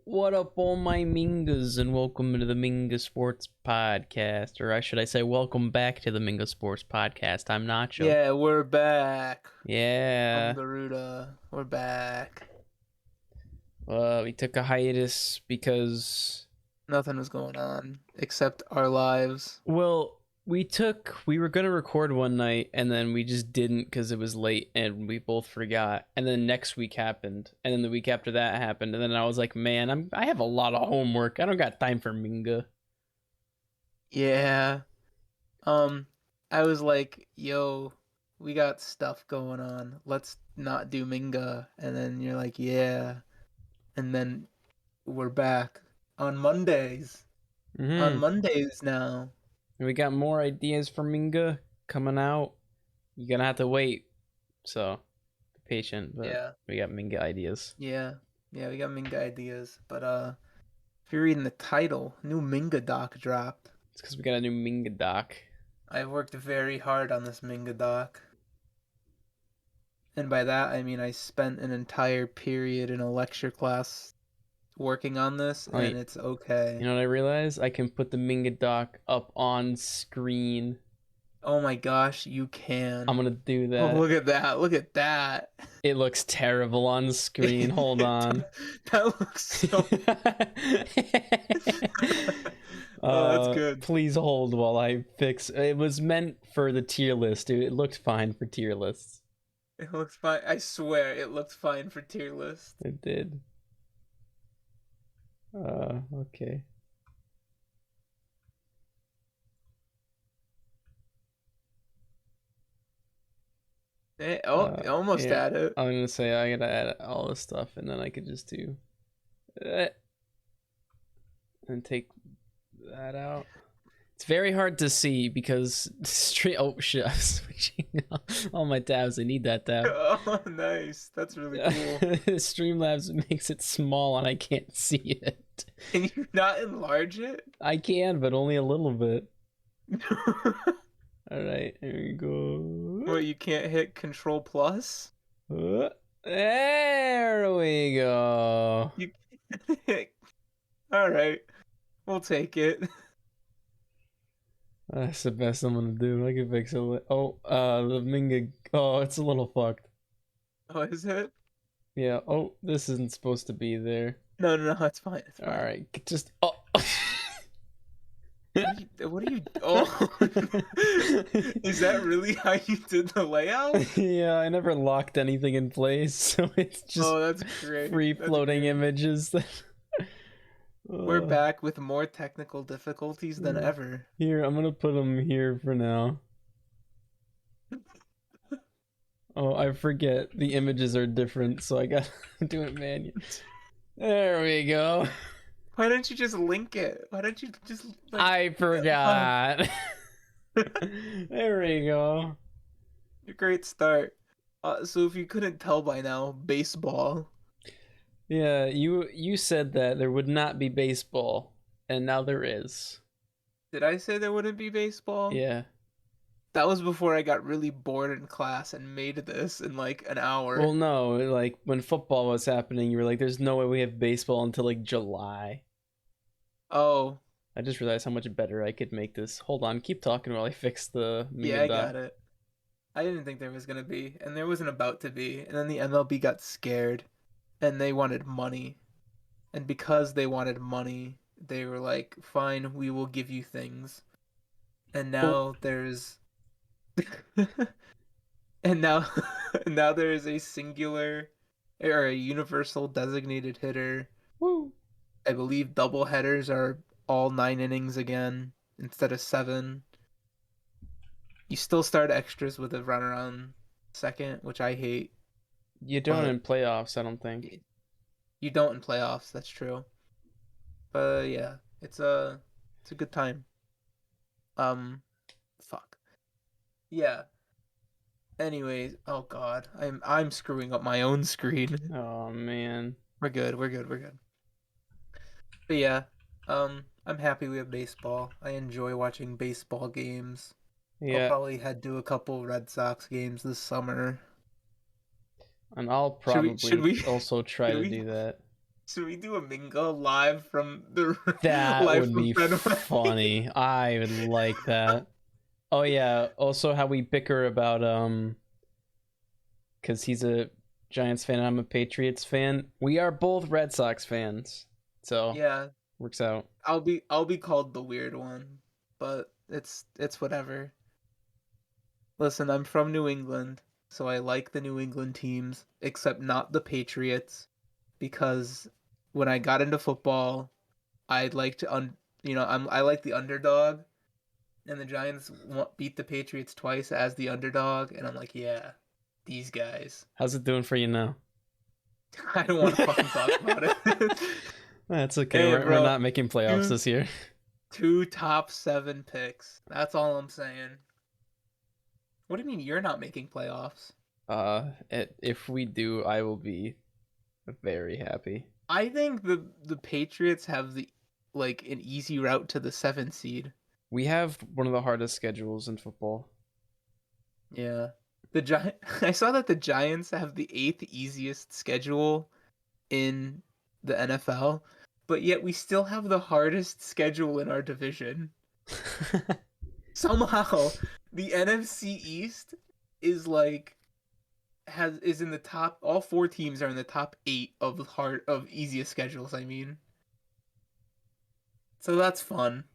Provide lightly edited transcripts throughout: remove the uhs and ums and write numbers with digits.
What up, all my Mingas, and welcome to the Minga Sports Podcast, or should I say, welcome back to the Minga Sports Podcast. I'm Nacho. Yeah, we're back. Yeah. I'm Garuta. We're back. We took a hiatus because, Nothing was going on except our lives. well, we were gonna record one night, and then we just didn't because it was late, and we both forgot. And then next week happened, and then the week after that happened, and then I was like, man, I have a lot of homework. I don't got time for Minga. Yeah. I was like, yo, we got stuff going on. Let's not do Minga. And then you're like, yeah. And then we're back on Mondays. On Mondays now. We got more ideas for Minga coming out. You're gonna have to wait, so be patient. But Yeah. we got Minga ideas. Yeah, we got Minga ideas. But if you're reading the title, new Minga doc dropped. It's because we got a new Minga doc. I've worked very hard on this Minga doc. And by that, I mean I spent an entire period in a lecture class working on this, and it's okay. You know what I realized? I can put the Minga doc up on screen. Oh my gosh, you can. I'm gonna do that. Oh, look at that. Look at that. It looks terrible on screen. Hold on. That looks so... Oh, that's good. Please hold while I fix. It was meant for the tier list, dude. It looked fine for tier lists. It looks fine. I swear, it looked fine for tier list. It did. Okay. Almost yeah. at it. I'm gonna say I gotta add all this stuff, and then I could just do and take that out. It's very hard to see because oh shit, I'm switching all my tabs. I need that tab. Oh, nice. That's really cool. Streamlabs makes it small and I can't see it. Can you not enlarge it? I can, but only a little bit. Alright, here we go. Well, you can't hit Control Plus? There we go. You Alright. We'll take it. That's the best I'm gonna do. I can fix it. Oh, the Minga. Oh, it's a little fucked. Oh, is it? Yeah. Oh, this isn't supposed to be there. No, it's fine. It's fine. Alright, just. Oh. What are you? Oh, is that really how you did the layout? Yeah, I never locked anything in place, so it's just that's great. Free floating images. We're back with more technical difficulties than ever. Here, I'm gonna put them here for now. Oh, I forget the images are different, so I gotta do it manually. There we go. Why don't you just link it? Why don't you just... I forgot. There we go. A great start. So if you couldn't tell by now, baseball. Yeah, you said that there would not be baseball, and now there is. Did I say there wouldn't be baseball? Yeah. That was before I got really bored in class and made this in like an hour. Well, no, like when football was happening, you were like, there's no way we have baseball until like July. Oh. I just realized how much better I could make this. Hold on, keep talking while I fix the Yeah, I got it. I didn't think there was going to be, and there wasn't about to be. And then the MLB got scared, and they wanted money. And because they wanted money, they were like, fine, we will give you things. And now there's... and now there is a singular or a universal designated hitter. Woo! I believe double headers are all 9 innings again instead of 7. You still start extras with a runner on second, which I hate. You don't in playoffs, I don't think. You don't in playoffs, that's true. But yeah, it's a good time. Fuck. Yeah. Anyways, oh god, I'm screwing up my own screen. Oh man. We're good. But yeah, I'm happy we have baseball. I enjoy watching baseball games. Yeah. I'll probably head to a couple Red Sox games this summer. And I'll probably should we also try to we- do that. Should we do a Minga live from the That live would from be Fenway? funny. I would like that. Oh yeah. Also, how we bicker about because he's a Giants fan and I'm a Patriots fan. We are both Red Sox fans, so Yeah, works out. I'll be called the weird one, but it's whatever. Listen, I'm from New England, so I like the New England teams, except not the Patriots, because when I got into football, I'd like to I like the underdog, and the Giants beat the Patriots twice as the underdog, and I'm like, yeah, these guys. How's it doing for you now? I don't want to fucking talk about it. That's okay. Hey, We're bro, not making playoffs two this year. two top 7 picks. That's all I'm saying. What do you mean you're not making playoffs? If we do, I will be very happy. I think the Patriots have the like an easy route to the 7th seed. We have one of the hardest schedules in football. Yeah. I saw that the Giants have the 8th easiest schedule in the NFL, but yet we still have the hardest schedule in our division. Somehow, the NFC East is like is in the top. All 4 teams are in the top 8 of easiest schedules, I mean. So that's fun.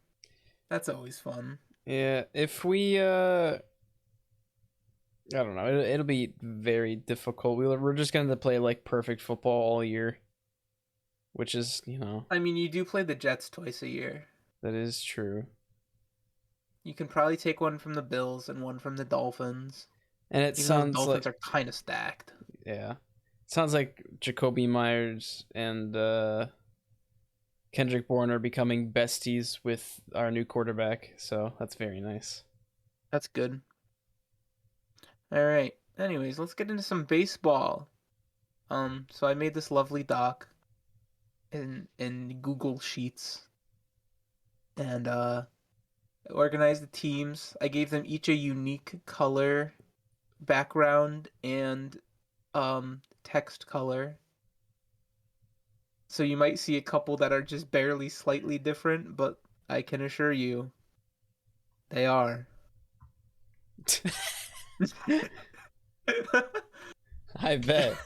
That's always fun. Yeah, if we I don't know, it'll be very difficult. We're just gonna play like perfect football all year, which is, I mean, you do play the Jets twice a year. that is true. You can probably take one from the Bills and one from the Dolphins, And it even though the sounds Dolphins like, are kind of stacked. yeah, it sounds like Jacoby Myers and Kendrick Bourne are becoming besties with our new quarterback, so that's very nice. That's good. All right. Anyways, let's get into some baseball. So I made this lovely doc in Google Sheets and organized the teams. I gave them each a unique color, background, and text color. So you might see a couple that are just barely slightly different, but I can assure you they are. I bet.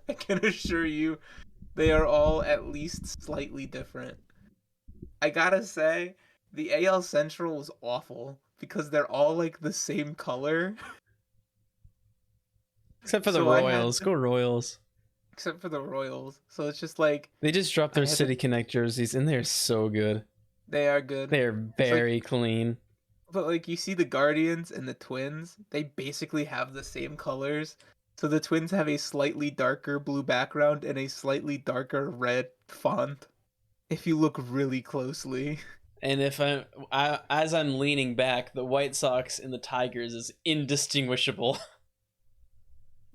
I can assure you they are all at least slightly different. I gotta say, the AL Central was awful because they're all like the same color. Except for the So I had Royals. to, Go Royals. except for the Royals. So it's just like They just dropped I their had to. City Connect jerseys and they're so good. They are good. They're It's like, very clean. but like you see the Guardians and the Twins, they basically have the same colors. So the Twins have a slightly darker blue background and a slightly darker red font. If you look really closely. And if as I'm leaning back, the White Sox and the Tigers is indistinguishable.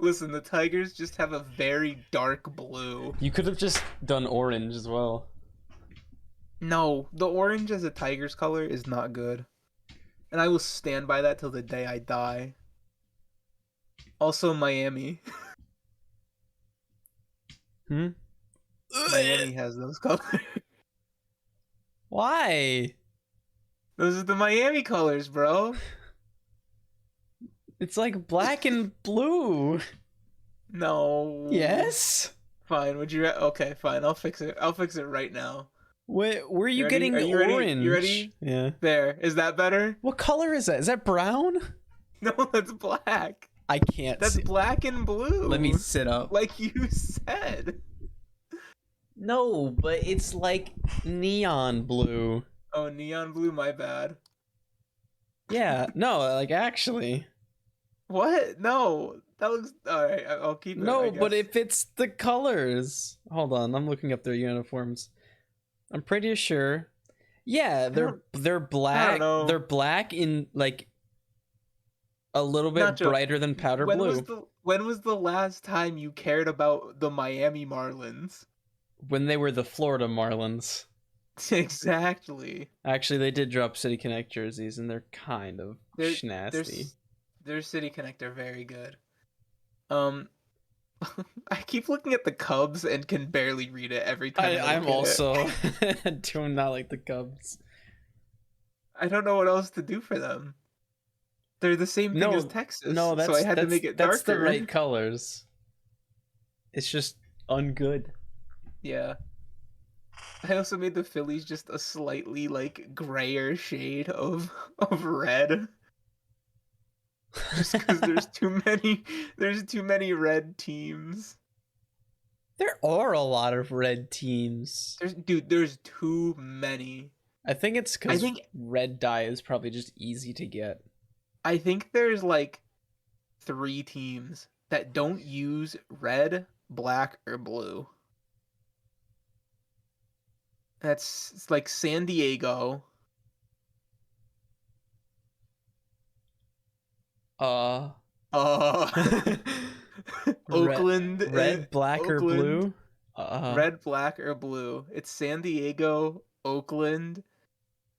Listen, the Tigers just have a very dark blue. You could have just done orange as well. No, the orange as a Tigers color is not good. And I will stand by that till the day I die. Also, Miami. Hmm? Miami has those colors. Why? Those are the Miami colors, bro. It's like black and blue. No. Yes? Fine. Okay, fine. I'll fix it. I'll fix it right now. Where are You you ready? getting Are you ready? You orange? ready? Yeah. There. Is that better? What color is that? Is that brown? No, that's black. I can't That's see. black and blue. Let me sit up. Like you said. No, but it's like neon blue. Oh, neon blue, my bad. Yeah, no, like actually. What? No. That looks alright. I'll keep it, I No, but guess. if it's the colors. Hold on, I'm looking up their uniforms. I'm pretty sure. Yeah, they're black. know. They're black in like a little bit Nacho, brighter than powder blue. when was the last time you cared about the Miami Marlins? When they were the Florida Marlins. Exactly. Actually, they did drop City Connect jerseys, and they're kind of They're schnasty. their City Connect are very good. Um, I keep looking at the Cubs and can barely read it every time I I'm look at it. also do not like the Cubs. I don't know what else to do for them. They're the same thing as No, Texas, no, so I had to make it that's the right darker. colors. It's just ungood. Yeah. I also made the Phillies just a slightly like grayer shade of red, just because there's too many red teams. There are a lot of red teams. There's too many. I think it's I because think red dye is probably just easy to get. I think there's like three teams that don't use red, black, or blue. That's it's like San Diego, Uh, uh, red, Oakland, red, black, or Oakland, blue. Uh, red, black, or blue. It's San Diego, Oakland,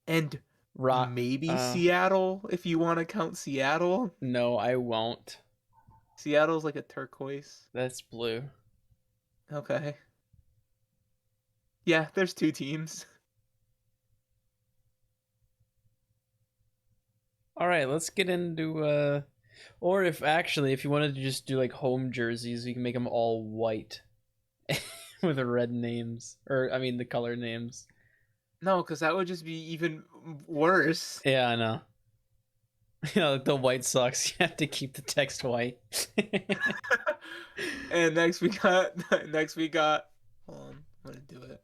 and rock. maybe Seattle if you want to count Seattle. No, I won't. Seattle's like a turquoise. That's blue. Okay. Yeah, there's two teams. All right, let's get into or if you wanted to just do like home jerseys, you can make them all white with the red names, or I mean the color names. No, because that would just be even worse. Yeah, I know. You know, like the White Sox, you have to keep the text white. And next we got hold on, I'm gonna do it.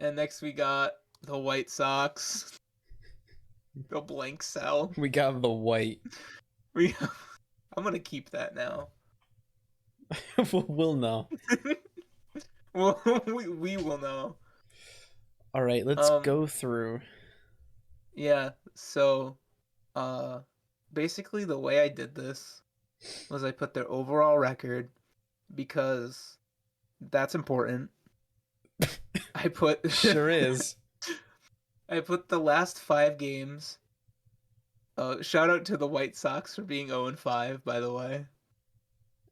And next we got the White Sox. The blank cell. We got the white. We I'm gonna keep that now. We'll know. Well, we will know. All right, let's Um, go through. yeah, so uh basically the way I did this was I put their overall record because that's important. I put Sure is. I put the last 5 games. Shout out to the White Sox for being 0-5, by the way.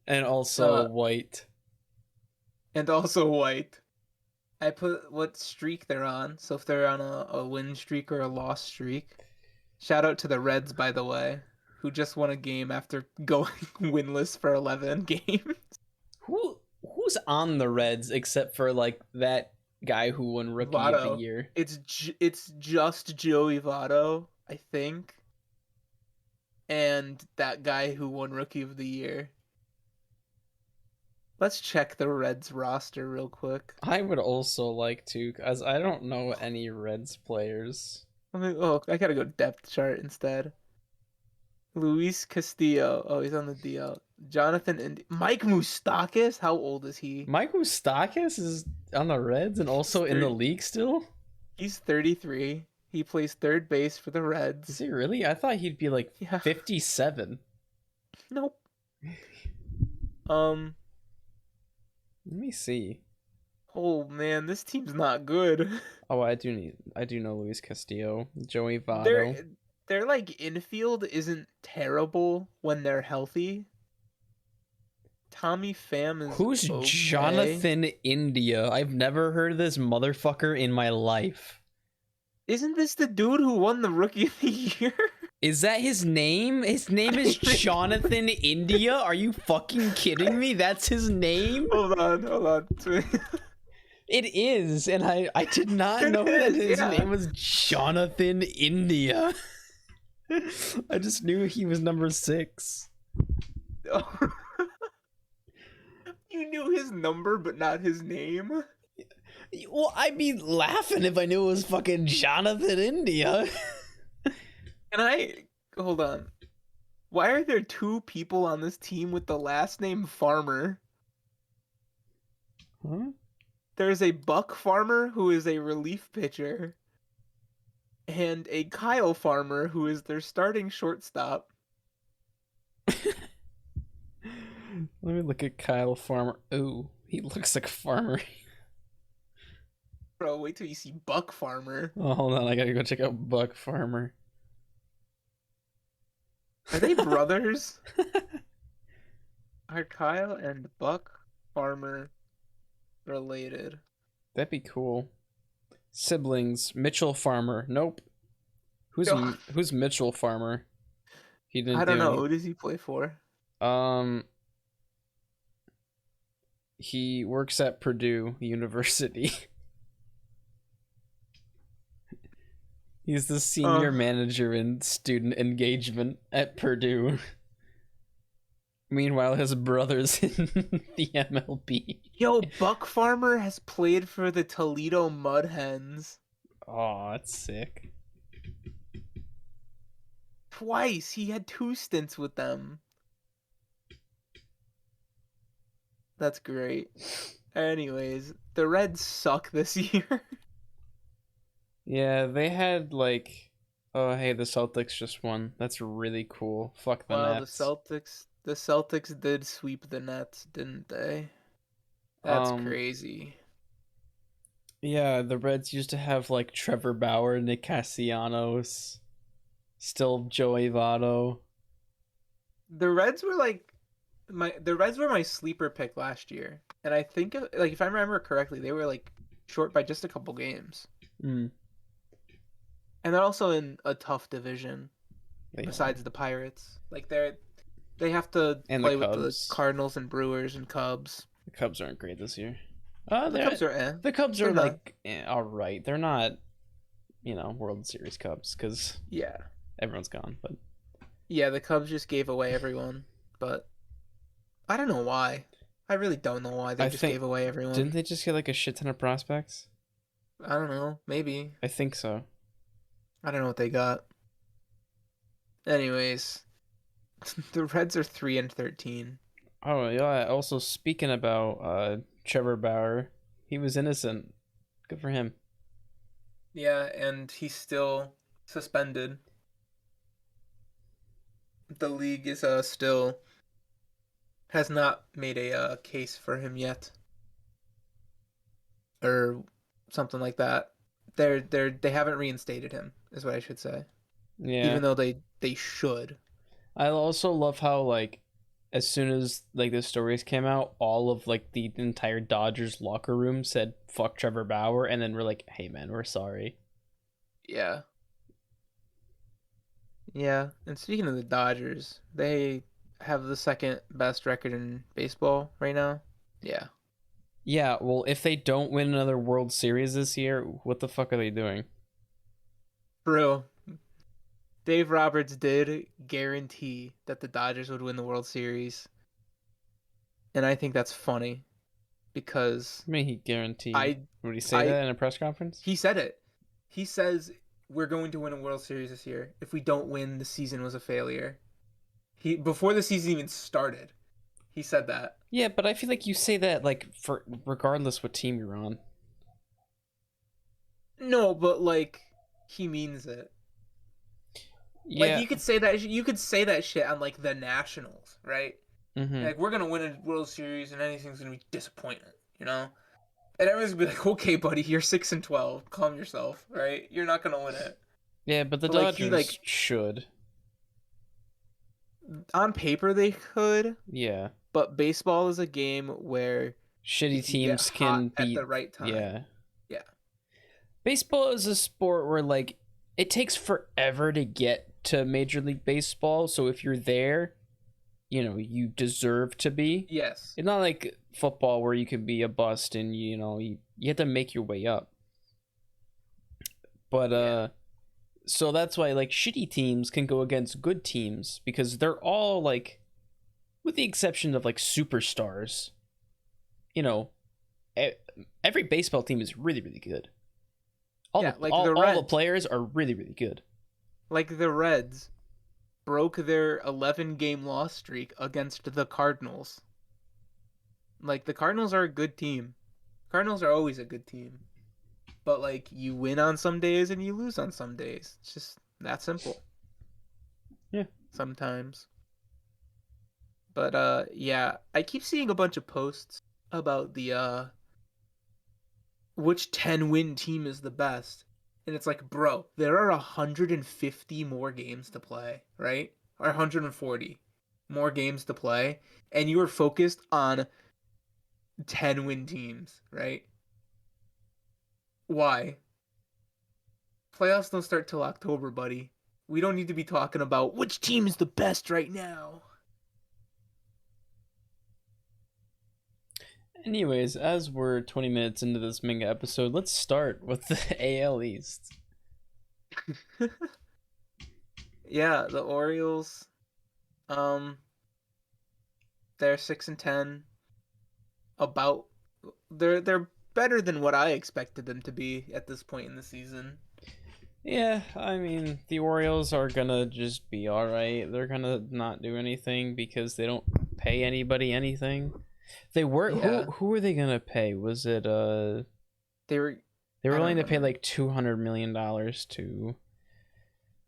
And also Uh, white. and also white. I put what streak they're on. So if they're on a win streak or a loss streak. Shout out to the Reds, by the way, who just won a game after going winless for 11 games. Who's on the Reds except for like that guy who won Rookie of the Votto. Year? It's just Joey Votto, I think, and that guy who won Rookie of the Year. Let's check the Reds roster real quick. I would also like to, as I don't know any Reds players. I gotta go depth chart instead. Luis Castillo. Oh, he's on the DL. Jonathan and Mike Moustakas. How old is he? Mike Moustakas is on the Reds and He's also in the 30, league still? he's 33. He plays third base for the Is Reds. he really? I thought he'd be like Yeah. 57. Nope. Let me see. Oh man, this team's not good. Oh, I do know Luis Castillo, Joey Votto. Their like infield isn't terrible when they're healthy. Tommy Pham is Who's okay. Jonathan India? I've never heard of this motherfucker in my life. Isn't this the dude who won the Rookie of the Year? Is that his name? His name is Jonathan India? Are you fucking kidding me? That's his name? Hold on. It is, and I did not know that his name was Jonathan India. I just knew he was number 6. You knew his number, but not his name? Well, I'd be laughing if I knew it was fucking Jonathan India. Hold on. Why are there 2 people on this team with the last name Farmer? Huh? There's a Buck Farmer who is a relief pitcher, and a Kyle Farmer who is their starting shortstop. Let me look at Kyle Farmer. Ooh, he looks like a farmer. Bro, wait till you see Buck Farmer. Oh, hold on, I gotta go check out Buck Farmer. Are they brothers? Are Kyle and Buck Farmer related. That'd be cool. Siblings. Mitchell Farmer. Nope. Ugh, Who's Mitchell Farmer? He I didn't don't do know. any. Who does he play for? Um, he works at Purdue University. He's the Uh, senior manager in student engagement at Purdue. Meanwhile, his brother's in the MLB. Yo, Buck Farmer has played for the Toledo Mud Hens Oh, that's sick. twice. He had 2 stints with them. That's great. Anyways, the Reds suck this year. Yeah, they had like, oh hey, the Celtics just won. That's really cool. Fuck the Well, Nets. The Celtics did sweep the Nets, didn't they? That's Um, crazy. yeah, the Reds used to have like Trevor Bauer, Nick Castellanos, still Joey Votto. The Reds were like the Reds were my sleeper pick last year, and I think like if I remember correctly, they were like short by just a couple games, Mm, and they're also in a tough division they are. besides the Pirates. Like they have to And the play with the Cubs. Cardinals and Brewers and Cubs. The Cubs aren't great this year. The They're Cubs are the Cubs they're are not. like all right. They're not, World Series Cubs because Yeah, everyone's gone. But yeah. The Cubs just gave away everyone, but I don't know why. I really don't know why they I just think gave away didn't everyone. they just get like a shit ton of prospects? I don't know. Maybe I think so. I don't know what they got. Anyways, the Reds are 3-13. Oh yeah. Also, speaking about Trevor Bauer, he was innocent. Good for him. Yeah, and he's still suspended. The league is still has not made a case for him yet, or something like that. They haven't reinstated him, is what I should say. Yeah. Even though they should. I also love how like as soon as like the stories came out, all of like the entire Dodgers locker room said fuck Trevor Bauer, and then we're like, hey man, we're sorry. Yeah. Yeah. And speaking of the Dodgers, they have the second best record in baseball right now. Yeah. Yeah, well, if they don't win another World Series this year, what the fuck are they doing? Bro, Dave Roberts did guarantee that the Dodgers would win the World Series, and I think that's funny because I mean, he guaranteed. I Would he say I that in a press conference? he said it. He says we're going to win a World Series this year. If we don't win, the season was a failure. He before the season even started, he said that. Yeah, but I feel like you say that like for regardless what team you're on. No, but like he means it. Like Yeah. you could say that shit on like the Nationals, right? Mm-hmm. Like we're gonna win a World Series and anything's gonna be disappointment, you know? And everyone's gonna be like, okay, buddy, you're 6-12. Calm yourself, right? You're not gonna win it. Yeah, but the But like he Dodgers like should. on paper they could, Yeah. but baseball is a game where Shitty if you get teams hot can at beat. the right time, Yeah. yeah, Baseball is a sport where like it takes forever to get to Major League Baseball, so if you're there, you deserve to be. yes, It's not like football where you can be a bust and you have to make your way up. But yeah, so that's why like shitty teams can go against good teams because they're all like with the exception of like superstars, you know, e- every baseball team is really really good. All yeah. the all the players are really really good. Like the Reds broke their 11-game loss streak against the Cardinals. Like the Cardinals are a good team. Cardinals are always a good team. But like you win on some days and you lose on some days. It's just that simple Yeah. sometimes. But yeah, I keep seeing a bunch of posts about the which 10-win team is the best. And it's like, bro, there are 150 more games to play, right? Or 140 more games to play, and you are focused on 10-win teams, right? Why? Playoffs don't start till October, buddy. We don't need to be talking about which team is the best right now. Anyways, as we're 20 minutes into this Minga episode, let's start with the AL East. Yeah, the Orioles, um, they're 6-10. About they're better than what I expected them to be at this point in the season. Yeah, I mean, the Orioles are gonna just be alright. They're gonna not do anything because they don't pay anybody anything. They were Yeah, who were they gonna pay? Was it they were. they were I don't willing to pay remember. like $200 million to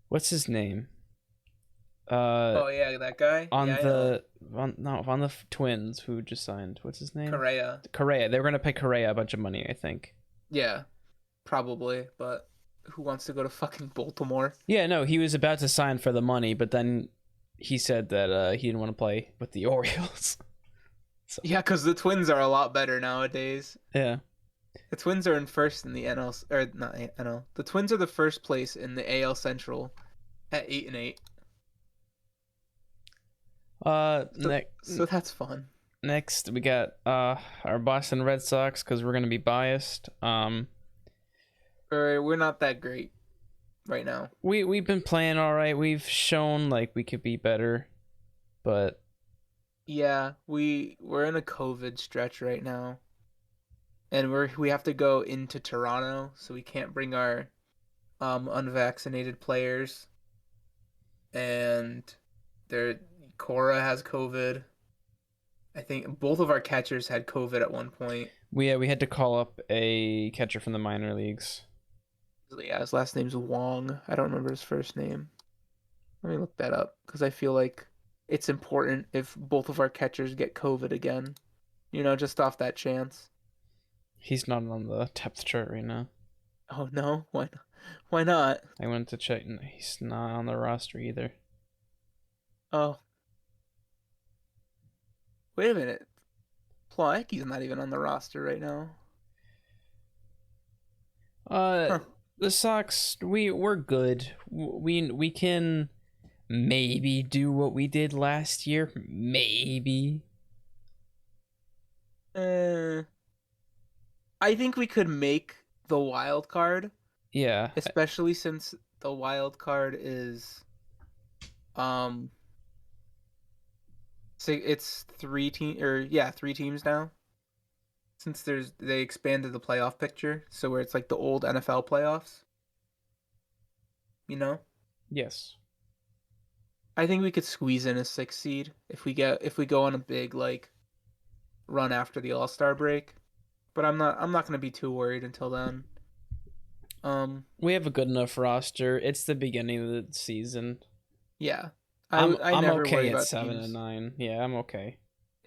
what's his name? Uh Oh yeah, that guy. on Yeah, I know. the on the Twins who just signed. What's his name? Correa. Correa. They were gonna pay Correa a bunch of money, I think. Yeah, probably. But who wants to go to fucking Baltimore? Yeah, no, he was about to sign for the money, but then he said that he didn't want to play with the Orioles. So Yeah, because the Twins are a lot better nowadays. yeah. The Twins are in first in the NL, or not NL. The Twins are the first place in the AL Central at 8-8. So, so that's fun. Next we got our Boston Red Sox because we're gonna be biased. Or we're not that great right now. We've been playing all right. We've shown like we could be better, but Yeah, we're in a COVID stretch right now, and we have to go into Toronto, so we can't bring our unvaccinated players, and their Cora has COVID. I think both of our catchers had COVID at one point. we had to call up a catcher from the minor leagues. Yeah, his last name's Wong. I don't remember his first name. Let me look that up because I feel like it's important if both of our catchers get COVID again. Just off that chance. He's not on the depth chart right now. Oh no, why not? Why not? I went to check, and he's not on the roster either. Oh, wait a minute. Plawecki's not even on the roster right now. Uh, Huh. the Sox, we're good. We can maybe do what we did last year. Maybe. Uh, I think we could make the wild card, Yeah. especially since the wild card is um so it's 3 teams now. Since they expanded the playoff picture, so where it's like the old NFL playoffs, you know? Yes. I think we could squeeze in a 6 seed if we go on a big like run after the All-Star break. But I'm not gonna be too worried until then. We have a good enough roster. It's the beginning of the season. Yeah. I I'm never worry okay at about 7 and teams. 9. Yeah, I'm okay.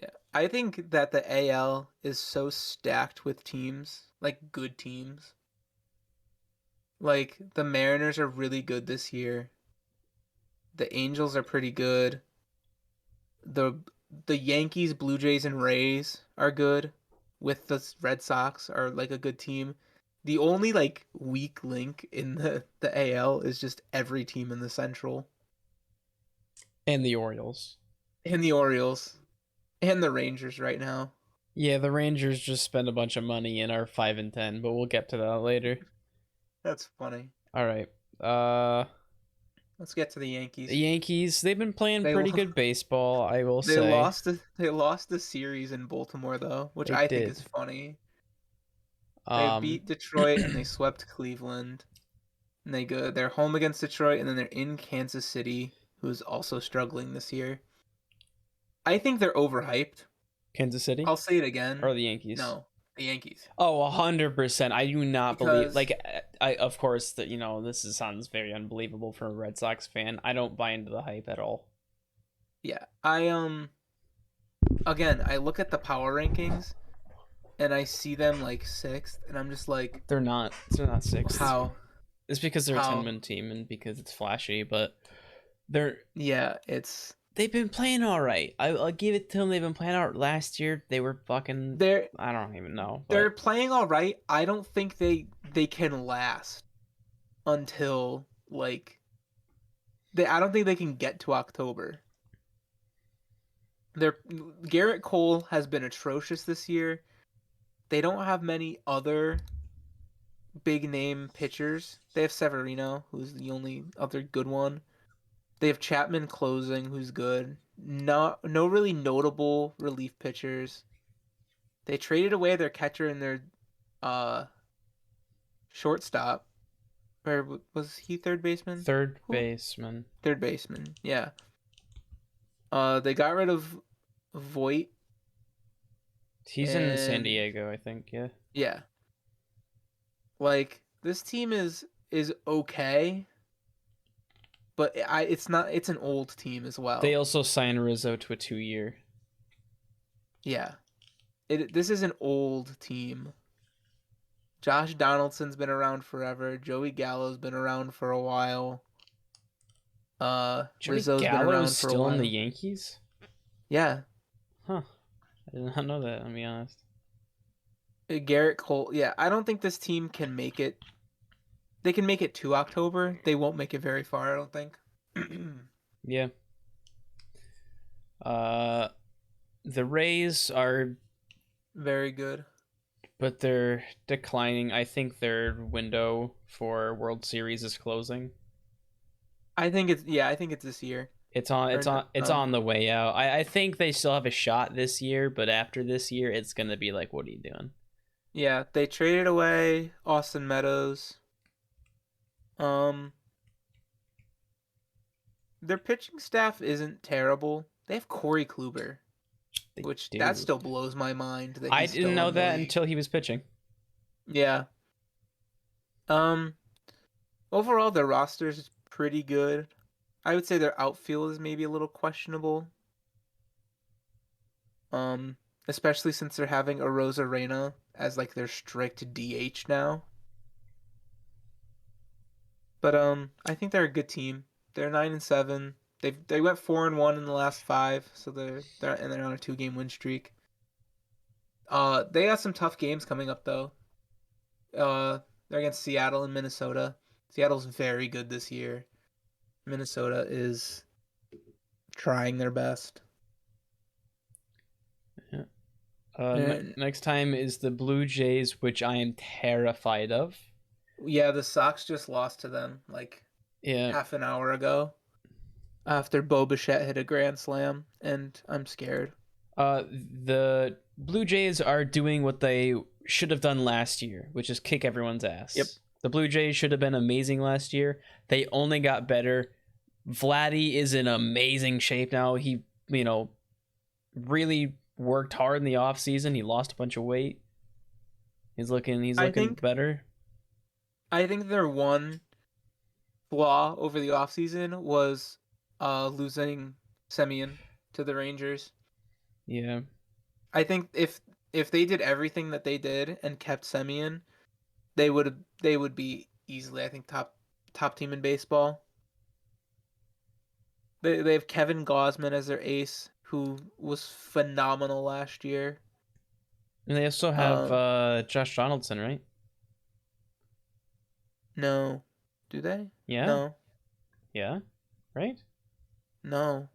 Yeah. I think that the AL is so stacked with teams, like good teams. Like the Mariners are really good this year. The Angels are pretty good. The the Yankees, Blue Jays, and Rays are good. With the Red Sox are like a good team. The only like weak link in the AL is just every team in the Central And the Orioles. and the Orioles and the Rangers right now. Yeah, the Rangers just spent a bunch of money and are 5 and 10, but we'll get to that later. That's funny. All right. Uh Let's get to the the Yankees. Yankees, they've been playing They pretty lo- good baseball, I will they say. lost the series in Baltimore though, which They I think is did. funny. They Um beat Detroit and they swept Cleveland. And they're home against Detroit and then they're in Kansas City, who's also struggling this year. I think they're overhyped. Kansas City I'll say it again. or the Yankees? No, the Yankees. Oh, 100%. I do not believe Because like I of course that sounds very unbelievable for a Red Sox fan. I don't buy into the hype at all. yeah, I again, I look at the power rankings and I see them like 6th and I'm just like, They're not sixth. how It's because they're a how 10-man team and because it's flashy, but they're yeah, it's they've been playing all right. I'll give it to them. They've been playing out last year. They were fucking. They're I don't even know, they're but playing all right. I don't think they can last until like they. I don't think they can get to October. Their Garrett Cole has been atrocious this year. They don't have many other big name pitchers. They have Severino, who's the only other good one. They have Chapman closing, who's good. No really notable relief pitchers. They traded away their catcher and their uh shortstop. Or was he third baseman? third Who? baseman. Third baseman. Yeah. They got rid of Voit He's in San and Diego, I think. Yeah. yeah. Like this team is okay, but it's not. It's an old team as They well. also signed Rizzo to a 2-year. Yeah. This is an old team. Josh Donaldson's been around forever. Joey Gallo's been around for a while. Joey Rizzo's been Gallo is around for a still in the while. Yankees? Yeah. Huh. I did not know that, I'll be honest. Garrett Cole. Yeah, I don't think this team can make it. They can make it to October. They won't make it very far, I don't think. Yeah. Uh, the Rays are, Very good. but they're declining. I think their window for World Series is closing. I think it's this year. It's on. Or It's no, on. It's on the way out. I think they still have a shot this year, but after this year, it's gonna be like, what are you doing? yeah, they traded away Austin Meadows. Um, their pitching staff isn't terrible. They have Corey Kluber, They which that do. still blows my mind that I he's didn't still know in the that league. until he was pitching. Yeah. Um, Overall their roster is pretty good. I would say their outfield is maybe a little questionable. Um, Especially since they're having a Rosa Reyna as like their strict DH now. But I think they're a good team. They're 9-7. They went 4-1 in the last five, so they're on a 2-game win streak. They got some tough games coming up though. They're against Seattle and Minnesota. Seattle's very good this year. Minnesota is trying their best. Yeah. And Next time is the Blue Jays, which I am terrified of. yeah, the Sox just lost to them like Yeah. half an hour ago after Bo Bichette hit a grand slam, and I'm scared. The Blue Jays are doing what they should have done last year, which is kick everyone's Yep. ass. The Blue Jays should have been amazing last year. They only got better. Vladdy is in amazing shape now. He, really worked hard in the offseason. He lost a bunch of weight. He's I looking think better. I think their one flaw over the offseason was losing Semien to the Rangers. Yeah. I think if they did everything that they did and kept Semien, they would be easily, I think, top team in baseball. They have Kevin Gausman as their ace, who was phenomenal last year. And they also have Um, Josh Donaldson, right? no, do they? Yeah. No, Yeah. Right? no,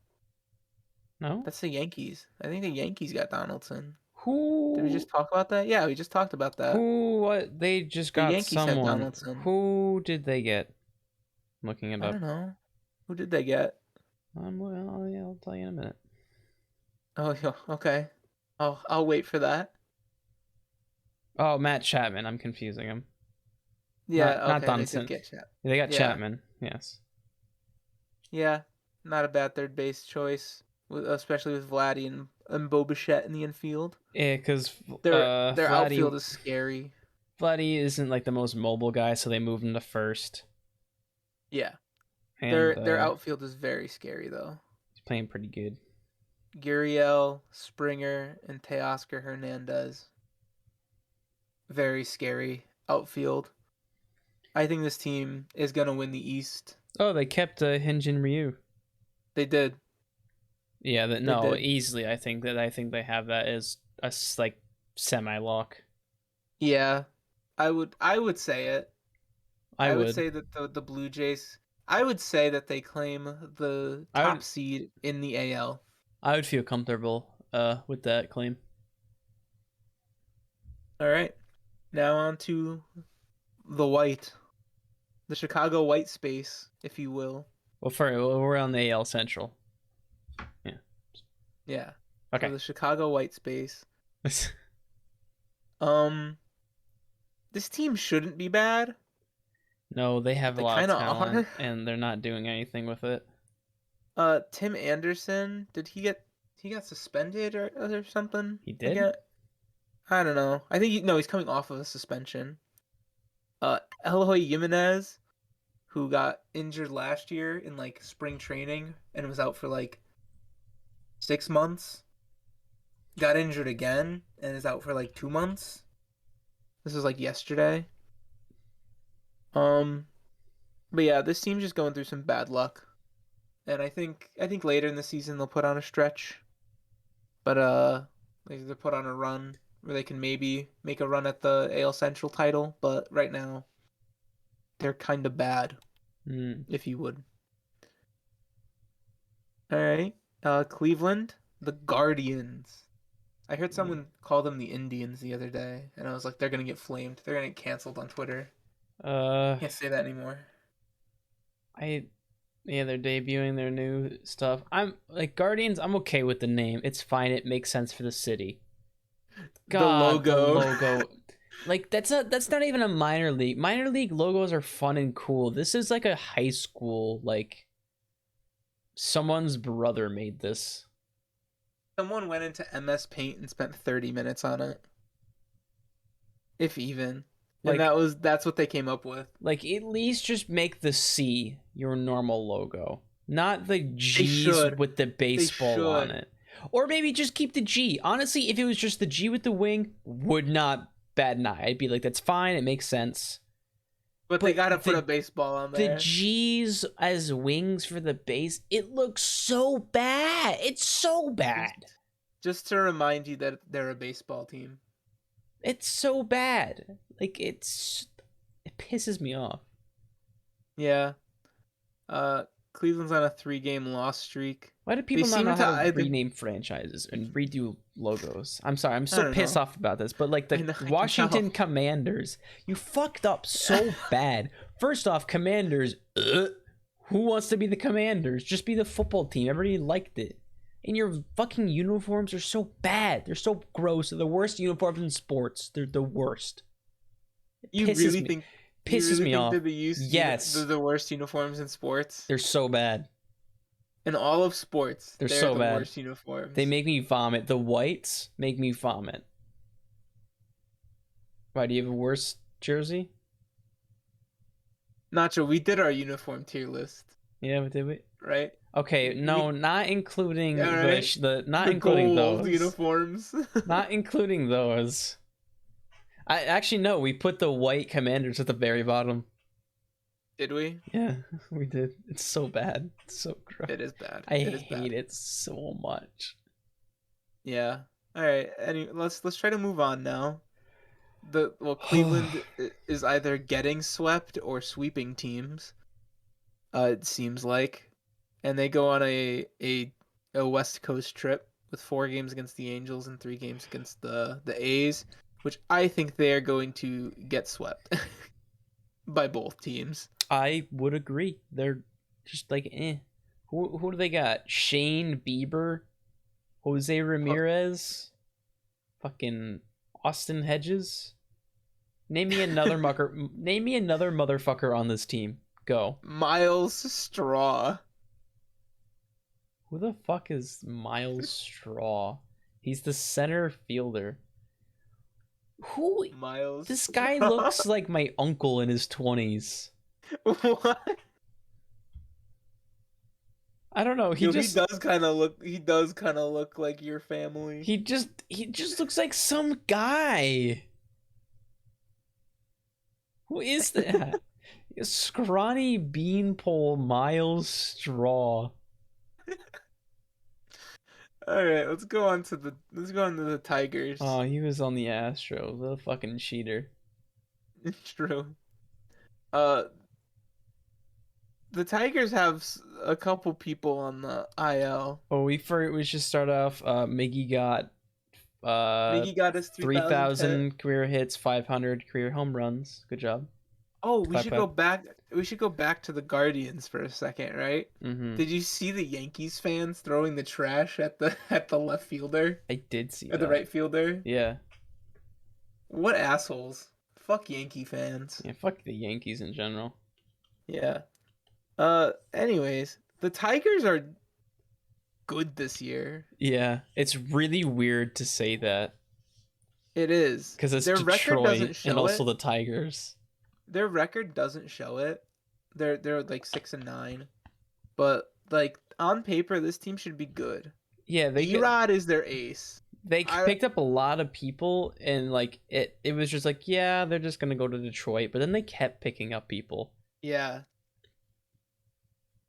No? that's the Yankees. I think the Yankees got Donaldson. Did we Who just talk about that? Yeah, we just talked about that. what they just The got Yankees had someone. Donaldson. Who did they get? I'm looking it I up. don't know. Who did they get? Well, yeah, I'll tell you in a minute. Oh, yeah, okay. I'll wait for that. Oh, Matt Chapman. I'm confusing him. Yeah, Not okay, they did Dunson. get Chat. They got Yeah, Chapman. Yes. yeah, not a bad third base choice, especially with Vladdy and Bo Bichette in the infield. Yeah, because Their outfield is scary. Vladdy isn't like the most mobile guy, so they moved him to first, Yeah, and their outfield is very scary though. he's playing pretty good. Gurriel, Springer, and Teoscar Hernandez. Very scary outfield. I think this team is gonna win the East. Oh, they kept Hyunjin Ryu. They did. Yeah, They no, did. easily. I think they have that as like semi lock. Yeah, I would say it. I I would would. say that the Blue Jays. I would say that they claim the I top would. seed in the AL. I would feel comfortable with that claim. All right, now on to the white, the Chicago white space, if you will. We're on the AL Central. Yeah. Yeah. So Okay. the Chicago white space. Um, this team shouldn't be bad, No, they but have a they lot of kind of talent, are. and they're not doing anything with it. Tim Anderson, did he got suspended or something He did. again? I don't know. I think no, he's coming off of a suspension. Eloy Jimenez, who got injured last year in like spring training and was out for like 6 months, got injured again and is out for like 2 months. This was like yesterday. Um, but yeah, this team's just going through some bad luck, and I think later in the season they'll put on a stretch, but like they'll put on a run where they can maybe make a run at the AL Central title. But right now they're kind of bad, Mm. if you would. All right, Cleveland, the Guardians. I heard someone call them the Indians the other day, and I was like, they're gonna get flamed. They're gonna get canceled on Twitter. Uh, Can't say that anymore. I yeah, they're debuting their new stuff. I'm like Guardians. I'm okay with the name. It's fine. It makes sense for the city. The God, the logo. logo. Like that's not even a minor league. Minor league logos are fun and cool. This is like a high school, like someone's brother made this. Someone went into MS Paint and spent 30 minutes on it, if even. And Like that's what they came up with. at least just make the C your normal logo. Not the They G's should. with the They baseball on should. it. Or maybe just keep the G. Honestly, if it was just the G with the wing, would not bat an eye. I'd be like, that's fine, it makes sense. But they But gotta put a baseball on the there. G's as wings for the base, it looks so bad. It's so Just bad. just to remind you that they're a baseball team. It's so bad. Like it pisses me off. Yeah. Uh Cleveland's on a 3-game loss streak. Why do They people not seem know how to to either rename franchises and redo logos? I'm sorry, I'm I still don't pissed know. off about this, but like I the know I can Washington tell. Commanders, you fucked up so bad. First off, Commanders, who wants to be the Commanders? Just be the football team. Everybody liked it. And your fucking uniforms are so bad. They're so gross. They're the worst uniforms in sports. They're the worst. It You pisses really me think you pisses really me think off. they're they're Yes, the worst uniforms in sports? they're so bad. In all of sports, They're they're so the bad. worst They uniforms. make me vomit. The whites make me vomit. Why do you have a worse jersey? Nacho, we did our uniform tier list, Yeah, did we? right? Okay, no, We not all including right. not The including gold those. uniforms. Not including those. I actually no, we put the white commanders at the very bottom. Did we? Yeah, we did. It's so bad. It's so gross. It is bad. I It is hate bad. it so much. Yeah. All right. Let's try to move on now. Cleveland is either getting swept or sweeping teams. It seems like, and they go on a West Coast trip with 4 games against the Angels and 3 games against the A's, which I think they are going to get swept by both teams. I would agree. They're just like Who do they got? Shane Bieber, Jose Huh. Ramirez, fucking Austin Hedges. Name me another mucker. Name me another motherfucker on this team. Go. Miles Straw. Who the fuck is Miles Straw? He's the center fielder. Who? Miles This guy Straw. looks like my uncle in his 20s. What? I don't know. Yo, he does kind of look like your family. He just looks like some guy. Who is that? Scrawny beanpole Miles Straw. All right, let's go on to the Tigers. Oh, he was on the Astros. What a fucking cheater. It's true. Uh, the Tigers have a couple people on the IL. Oh, we should start off. Miggy got uh Miggy got his 3,000th hit. 3,000 career hits, 500 career home runs. Good job. Oh, Clap clap. We should go back to the Guardians for a second, right? Mm-hmm. Did you see the Yankees fans throwing the trash at the at the left fielder I did see or the that. right fielder? Yeah. What assholes! Fuck Yankee fans. Yeah, fuck the Yankees in general. Yeah. Anyways, the Tigers are good this year. Yeah, it's really weird to say that It is. because it's Their record Detroit doesn't and show also it. the Tigers. Their record doesn't show it. They're like 6-9, but like on paper, this team should be good. Yeah, Erod is their ace. they I picked up a lot of people and like it was just like, yeah, they're just gonna go to Detroit, but then they kept picking up people. Yeah,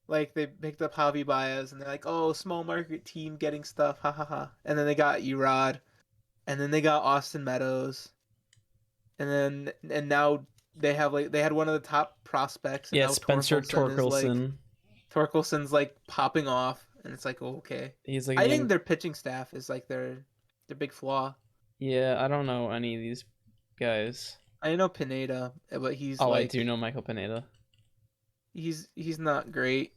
like they picked up Javi Baez, and they're like, oh, small market team getting stuff, ha ha ha. And then they got Erod, and then they got Austin Meadows, and now they have like they had one of the top prospects, and Yeah, now Spencer Torkelson. Torkelson's like popping off, and it's like, oh, okay. He's like a I young. think their pitching staff is like their big flaw. Yeah, I don't know any of these guys. I know Pineda, but he's Oh, I do like know Michael Pineda. he's not great.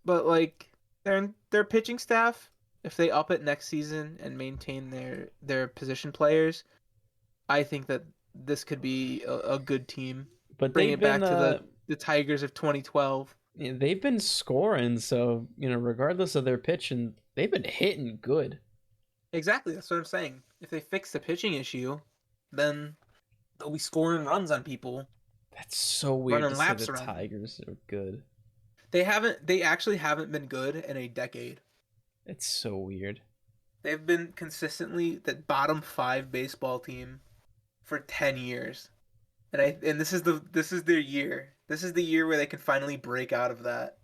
But like their pitching staff, if they up it next season and maintain their position players, I think that this could be a good team. But Bring they've it been back to the Tigers of 2012. yeah, they've been scoring, so regardless of their pitching, they've been hitting good. Exactly, that's what I'm saying. If they fix the pitching issue, then they'll be scoring runs on people, That's so weird to running say the laps around them. Tigers are good. They actually haven't been good in a decade. It's so weird. They've been consistently the bottom 5 baseball team for 10 years. And this is their year. This is the year where they can finally break out of that.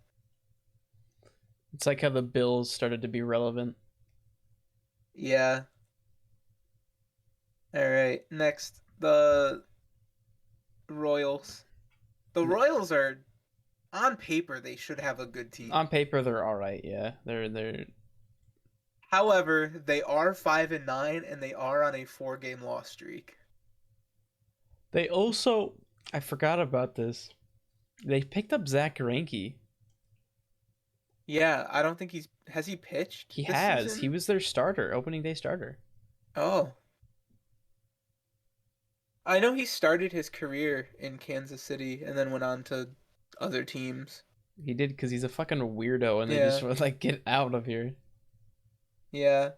It's like how the Bills started to be relevant. Yeah. All right. Next, the Royals. The Royals are on paper they should have a good team. On paper, they're all right. Yeah, they're. However, they are 5-9 and they are on a 4-game loss streak. They also, I forgot about this. They picked up Zach Greinke. Yeah, I don't think has he pitched He this has. season? He was their starter, opening day starter. Oh. I know he started his career in Kansas City and then went on to other teams. He did because he's a fucking weirdo, and they Yeah. just were like, get out of here. Yeah.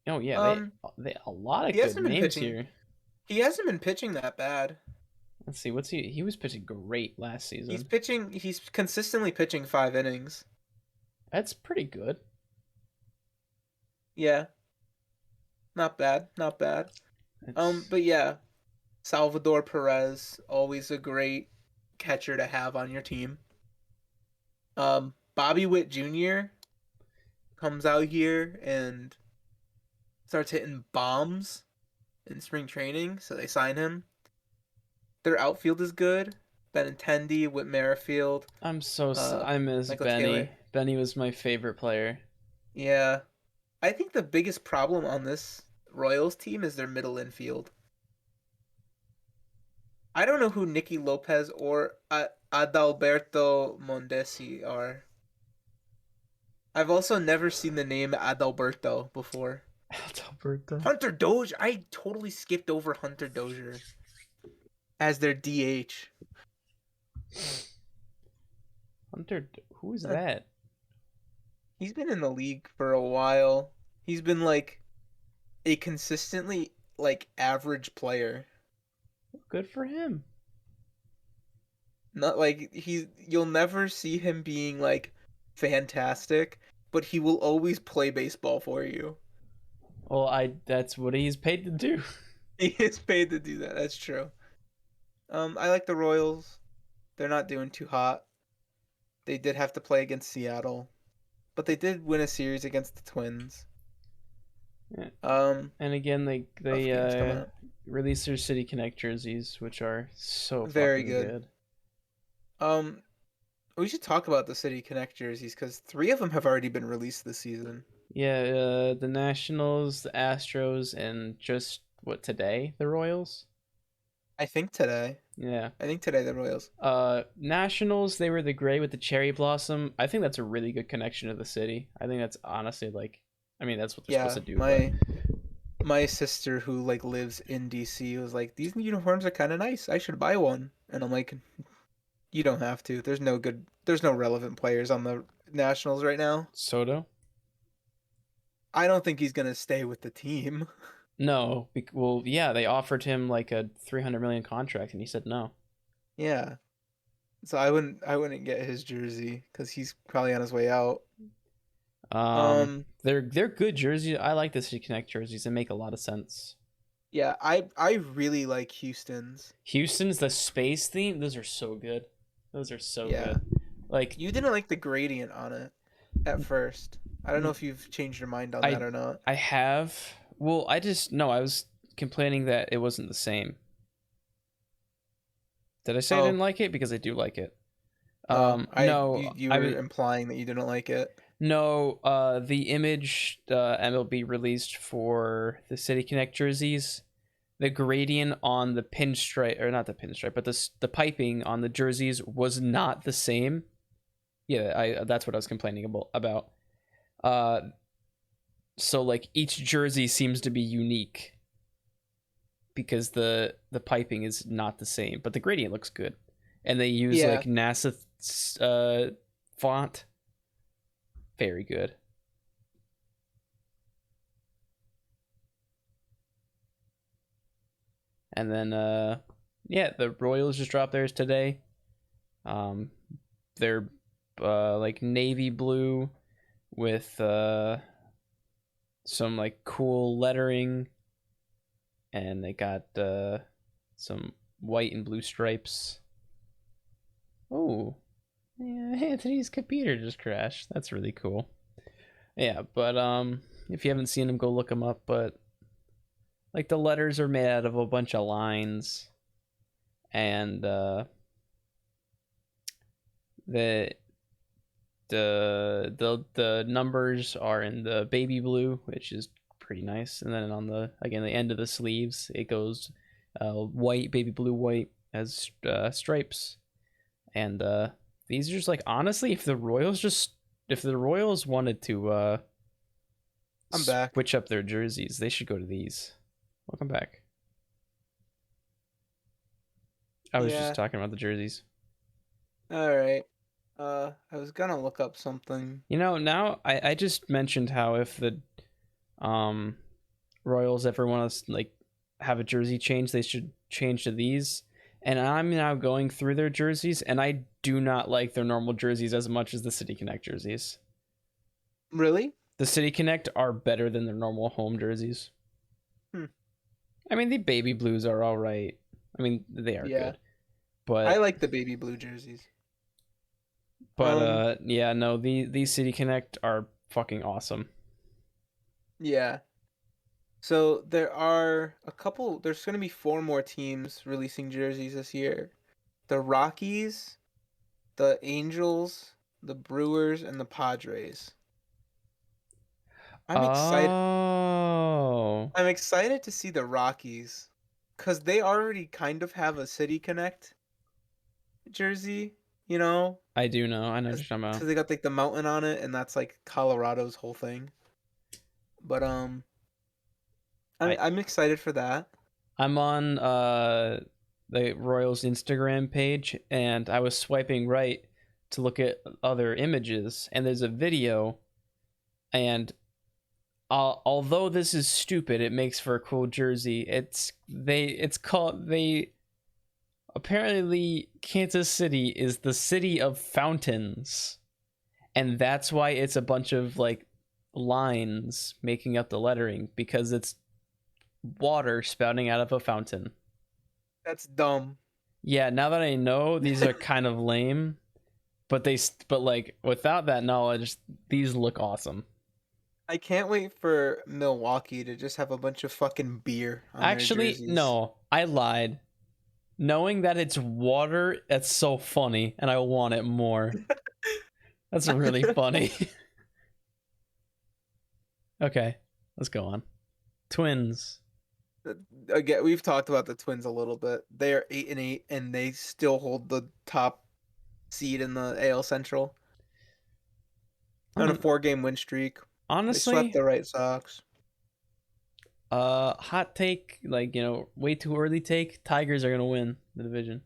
Oh yeah, they a lot of He good hasn't been names pitching. here. He hasn't been pitching that bad. Let's see, what's he was pitching great last season. He's consistently pitching 5 innings. That's pretty good. Yeah. Not bad, not bad. It's, But yeah, Salvador Perez, always a great catcher to have on your team. Bobby Witt Jr. comes out here and starts hitting bombs in spring training, so they sign him. Their outfield is good. Benintendi, Whit Merrifield. I miss Michael Benny. Taylor. Benny was my favorite player. Yeah. I think the biggest problem on this Royals team is their middle infield. I don't know who Nicky Lopez or Adalberto Mondesi are. I've also never seen the name Adalberto before. Alberto. Hunter Dozier. I totally skipped over Hunter Dozier as their DH. Hunter, who's that? He's been in the league for a while. He's been like a consistently like average player. Good for him. Not like you'll never see him being like fantastic, but he will always play baseball for you. Well, that's what he's paid to do. He is paid to do that. That's true. I like the Royals. They're not doing too hot. They did have to play against Seattle, but they did win a series against the Twins. Yeah. Um, And again, of they games coming up. released their City Connect jerseys, which are so Very fucking good. good. Um, we should talk about the City Connect jerseys because three of them have already been released this season. Yeah, the Nationals, the Astros, and just what today, the Royals. I think today. Yeah. I think today the Royals. Nationals, they were the gray with the cherry blossom. I think that's a really good connection to the city. I think that's honestly like, I mean, that's what they're supposed Yeah, to do, but my sister who like lives in DC was like, these uniforms are kind of nice. I should buy one. And I'm like, you don't have to. There's no relevant players on the Nationals right now. Soto? I don't think he's gonna stay with the team. No. Well, yeah, they offered him like a 300 million contract, and he said no. Yeah. So I wouldn't get his jersey because he's probably on his way out. Um, They're good jerseys. I like the City Connect jerseys. They make a lot of sense. yeah, I really like Houston's. Houston's the space theme. Those are so good. Those are so Yeah. good. Like You didn't like the gradient on it at first. I don't know if you've changed your mind on that I or not. I have. Well, I just no. I was complaining that it wasn't the same. Did I say I didn't Oh, like it? Because I do like it. oh, No, you I were was implying that you didn't like it. no. The image MLB released for the City Connect jerseys, the gradient on the pinstripe, or not the pinstripe, but the piping on the jerseys was not the same. Yeah, I that's what I was complaining about. Uh, so like each jersey seems to be unique because the piping is not the same, but the gradient looks good, and they use like Yeah. NASA font, very good. And then yeah, the Royals just dropped theirs today. Um, they're like navy blue with some like cool lettering, and they got some white and blue stripes. Oh, yeah, Anthony's computer just crashed. That's really cool. Yeah, but if you haven't seen them, go look them up. But like the letters are made out of a bunch of lines, and the the numbers are in the baby blue, which is pretty nice. And then on the again the end of the sleeves, it goes white, baby blue, white as stripes. And these are just like honestly, if the Royals wanted to I'm back. switch up their jerseys, they should go to these. Welcome back. I was just Yeah. talking about the jerseys. All right. I was gonna look up something. You know, now I just mentioned how if the um Royals ever want to like have a jersey change, they should change to these. And I'm now going through their jerseys, and I do not like their normal jerseys as much as the City Connect jerseys. Really? The City Connect are better than their normal home jerseys. Hmm. I mean, the baby blues are all right. I mean, they are Yeah. good, I but like the baby blue jerseys. but Um, yeah, no, these City Connect are fucking awesome. yeah. So there's going to be four more teams releasing jerseys this year. The Rockies, the Angels, the Brewers, and the Padres. I'm excited Oh, I'm excited to see the Rockies cuz they already kind of have a City Connect jersey, you know, I do know. I know what cuz you're talking about. they got like the mountain on it and that's like Colorado's whole thing. But I I'm excited for that. I'm on the Royals Instagram page, and I was swiping right to look at other images, and there's a video, and although this is stupid, it makes for a cool jersey. It's called they apparently Kansas City is the city of fountains, and that's why it's a bunch of like lines making up the lettering because it's water spouting out of a fountain. That's dumb. Yeah, now that I know, these are kind of lame, but like without that knowledge, these look awesome. I can't wait for Milwaukee to just have a bunch of fucking beer on their Actually, jerseys. no, I lied. Knowing that it's water, that's so funny, and I want it more. That's really funny. Okay, let's go on. Twins. Again, we've talked about the Twins a little bit. They are 8-8, and they still hold the top seed in the AL Central on a Um, 4-game win streak. They swept honestly, the White Sox. hot take, like, way too early take. Tigers are gonna win the division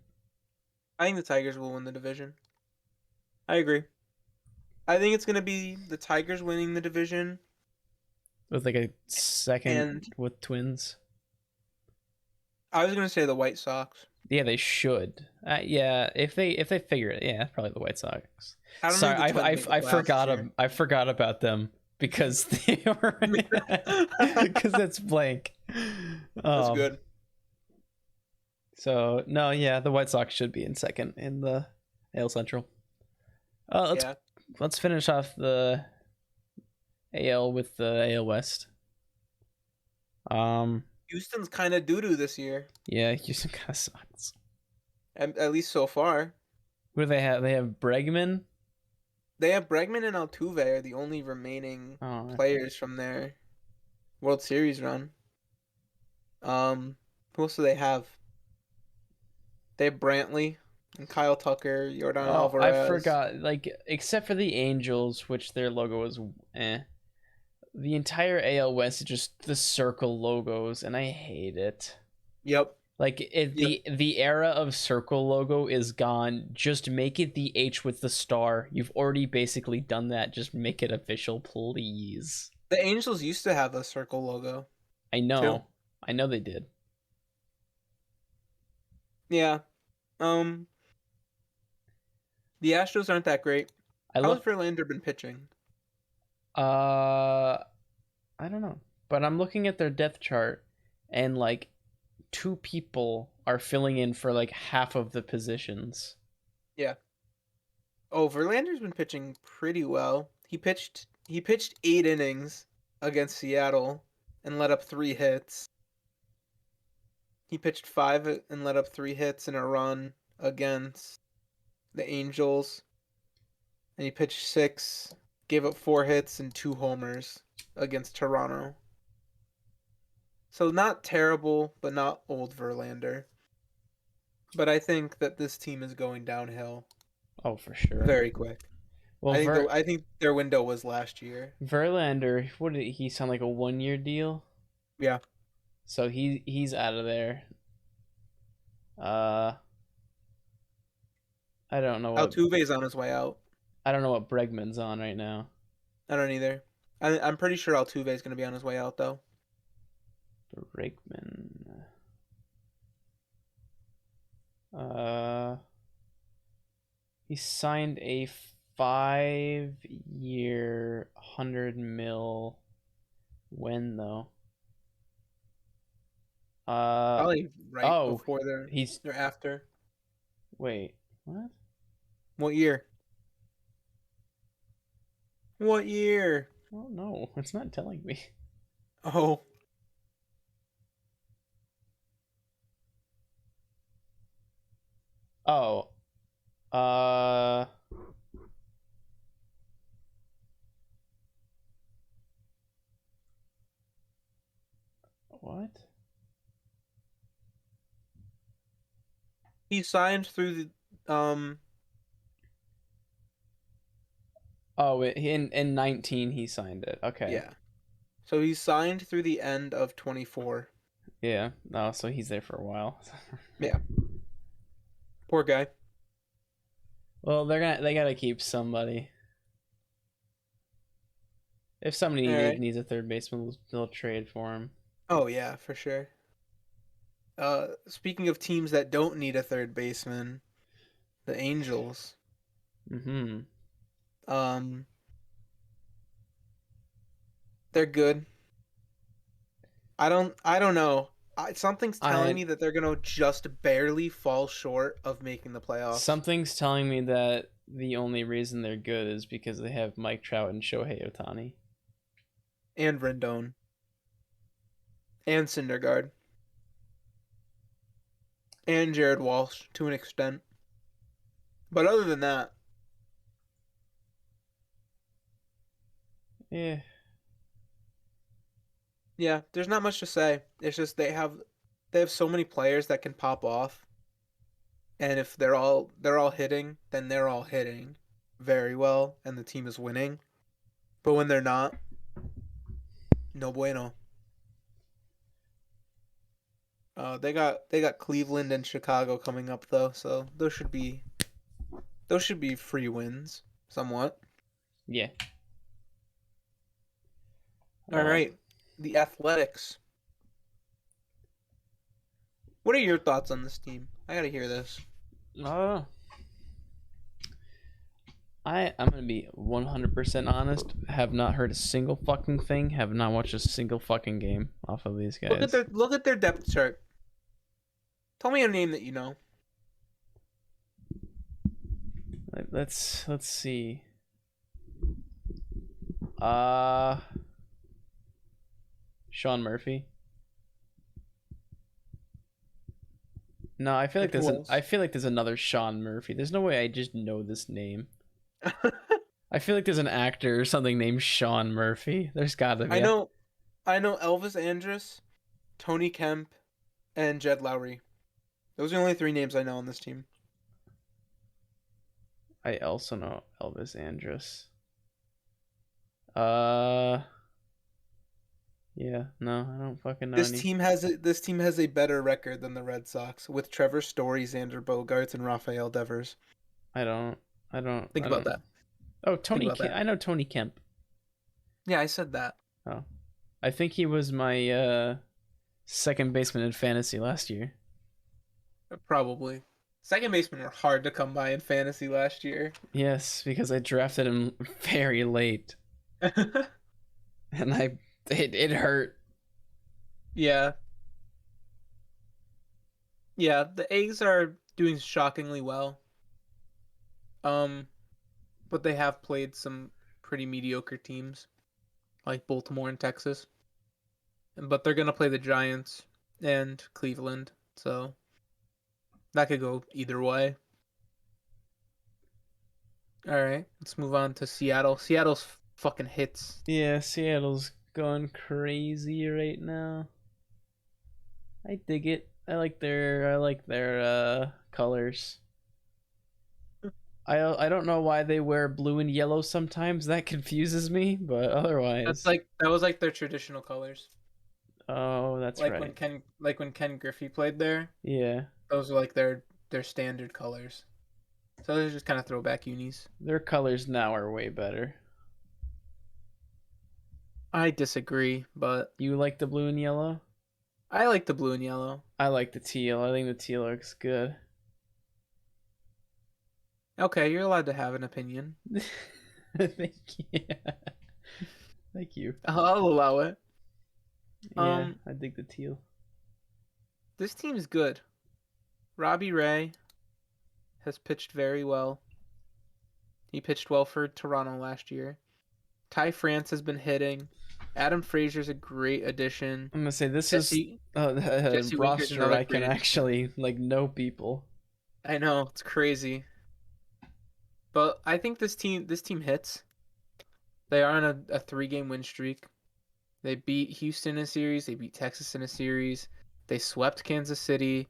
I think the Tigers will win the division. I agree. I think it's going to be the Tigers winning the division, with like a second and with Twins. I was going to say the White Sox. Yeah, they should. Yeah, if they figure it, yeah, probably the White Sox. I don't Sorry, think the Twins make it last year. I forgot about them because they were because that's blank. That's Um. good. So no, yeah, the White Sox should be in second in the AL Central. Uh, let's Yeah. let's finish off the AL with the AL West. Um. Houston's kind of doo-doo this year, Yeah, Houston kind of sucks. at least so far. Who do they have? They have Bregman. They have Bregman and Altuve are the only remaining Oh, players from their World Series run. Who else do they have? They have Brantley and Kyle Tucker, Jordan I Alvarez. forgot. Like, except for the Angels, which their logo is eh. The entire AL West is just the circle logos, and I hate it. Yep. Like Yep. the era of circle logo is gone. Just make it the H with the star. You've already basically done that. Just make it official, please. The Angels used to have a circle logo I too. know. I know they did. Yeah. Um, the Astros aren't that great. I How's looked Verlander been pitching? uh I don't know. But I'm looking at their depth chart and like two people are filling in for like half of the positions. Yeah. Oh, Verlander's been pitching pretty well. He pitched 8 innings against Seattle and let up 3 hits. He pitched five and let up 3 hits in a run against the Angels. And he pitched six, gave up 4 hits and 2 homers against Toronto. So not terrible, but not old Verlander. But I think that this team is going downhill Oh, for sure. very quick. Well, I think their window was last year. Verlander, what did he sound like, a 1 year deal? Yeah. So he's out of there. Uh, I don't know what Altuve's on his way out. Bregman's on right now. I don't either. I'm pretty sure Altuve's going to be on his way out though. Bregman. Uh, he signed a 5 year, 100 mil. When though? Probably right Oh, before he's they're after. wait, what? What year? What year? Oh no, it's not telling me. Oh, Oh, uh, what? he signed through the Oh, in 19 he signed it. Okay. yeah. So he signed through the end of 24. Yeah. No, so he's there for a while. Yeah. Poor guy. Well, they gotta keep somebody. If somebody All right. needs a third baseman, they'll trade for him. Oh yeah, for sure. Speaking of teams that don't need a third baseman, the Angels. Mm-hmm. Um, they're good. I don't know. Something's telling I me that they're gonna just barely fall short of making the playoffs. Something's telling me that the only reason they're good is because they have Mike Trout and Shohei Ohtani. and Rendon and Syndergaard and Jared Walsh to an extent. But other than that, Yeah. yeah, there's not much to say. It's just they have so many players that can pop off, and if they're all hitting, then they're all hitting very well, and the team is winning. But when they're not, no bueno. They got Cleveland and Chicago coming up though, so those should be free wins, somewhat. Yeah. All Uh, right, the Athletics. What are your thoughts on this team? I gotta hear this. uh, I'm gonna be 100% honest. Have not heard a single fucking thing. Have not watched a single fucking game off of these Look at guys. their depth chart. Tell me a name that you know. Let's see. Uh, Sean Murphy. No, I feel like And who I else? feel like there's another Sean Murphy. There's no way I just know this name. I feel like there's an actor or something named Sean Murphy. There's gotta I be. know I know Elvis Andrus, Tony Kemp, and Jed Lowry. Those are the only three names I know on this team. I also know Elvis Andrus. Uh, yeah, no, I don't fucking know any. This team has a better record than the Red Sox with Trevor Story, Xander Bogaerts, and Rafael Devers. I don't. I don't. Think I about don't. that. Oh, Think about that. I know Tony Kemp. Yeah, I said that. Oh, I think he was my second baseman in fantasy last year. Probably. Second basemen were hard to come by in fantasy last year. Yes, because I drafted him very late, and it hurt. Yeah. Yeah, the A's are doing shockingly well. Um, but they have played some pretty mediocre teams like Baltimore and Texas. But they're gonna play the Giants and Cleveland, so that could go either way. All right, let's move on to Seattle. Seattle's fucking hits. Yeah, Seattle's going crazy right now. I dig it. I like their colors. I don't know why they wear blue and yellow sometimes. That confuses me, but otherwise, That was like their traditional colors. oh, that's right. Like when Ken Griffey played there, Yeah, those are like their standard colors. So they're just kind of throwback unis. their colors now are way better. I disagree, but You like the blue and yellow? I like the blue and yellow. I like the teal. I think the teal looks good. Okay, you're allowed to have an opinion. Thank you. Thank you. I'll allow it. Yeah, Um, I dig the teal. this team's good. Robbie Ray has pitched very well. He pitched well for Toronto last year. Ty France has been hitting. Adam Frazier's a great addition. I'm gonna say this is Jesse a Jesse Winker's roster another I can great addition. actually like know people. I know it's crazy, but I think this team hits. They are on a 3-game win streak. They beat Houston in a series. They beat Texas in a series. They swept Kansas City.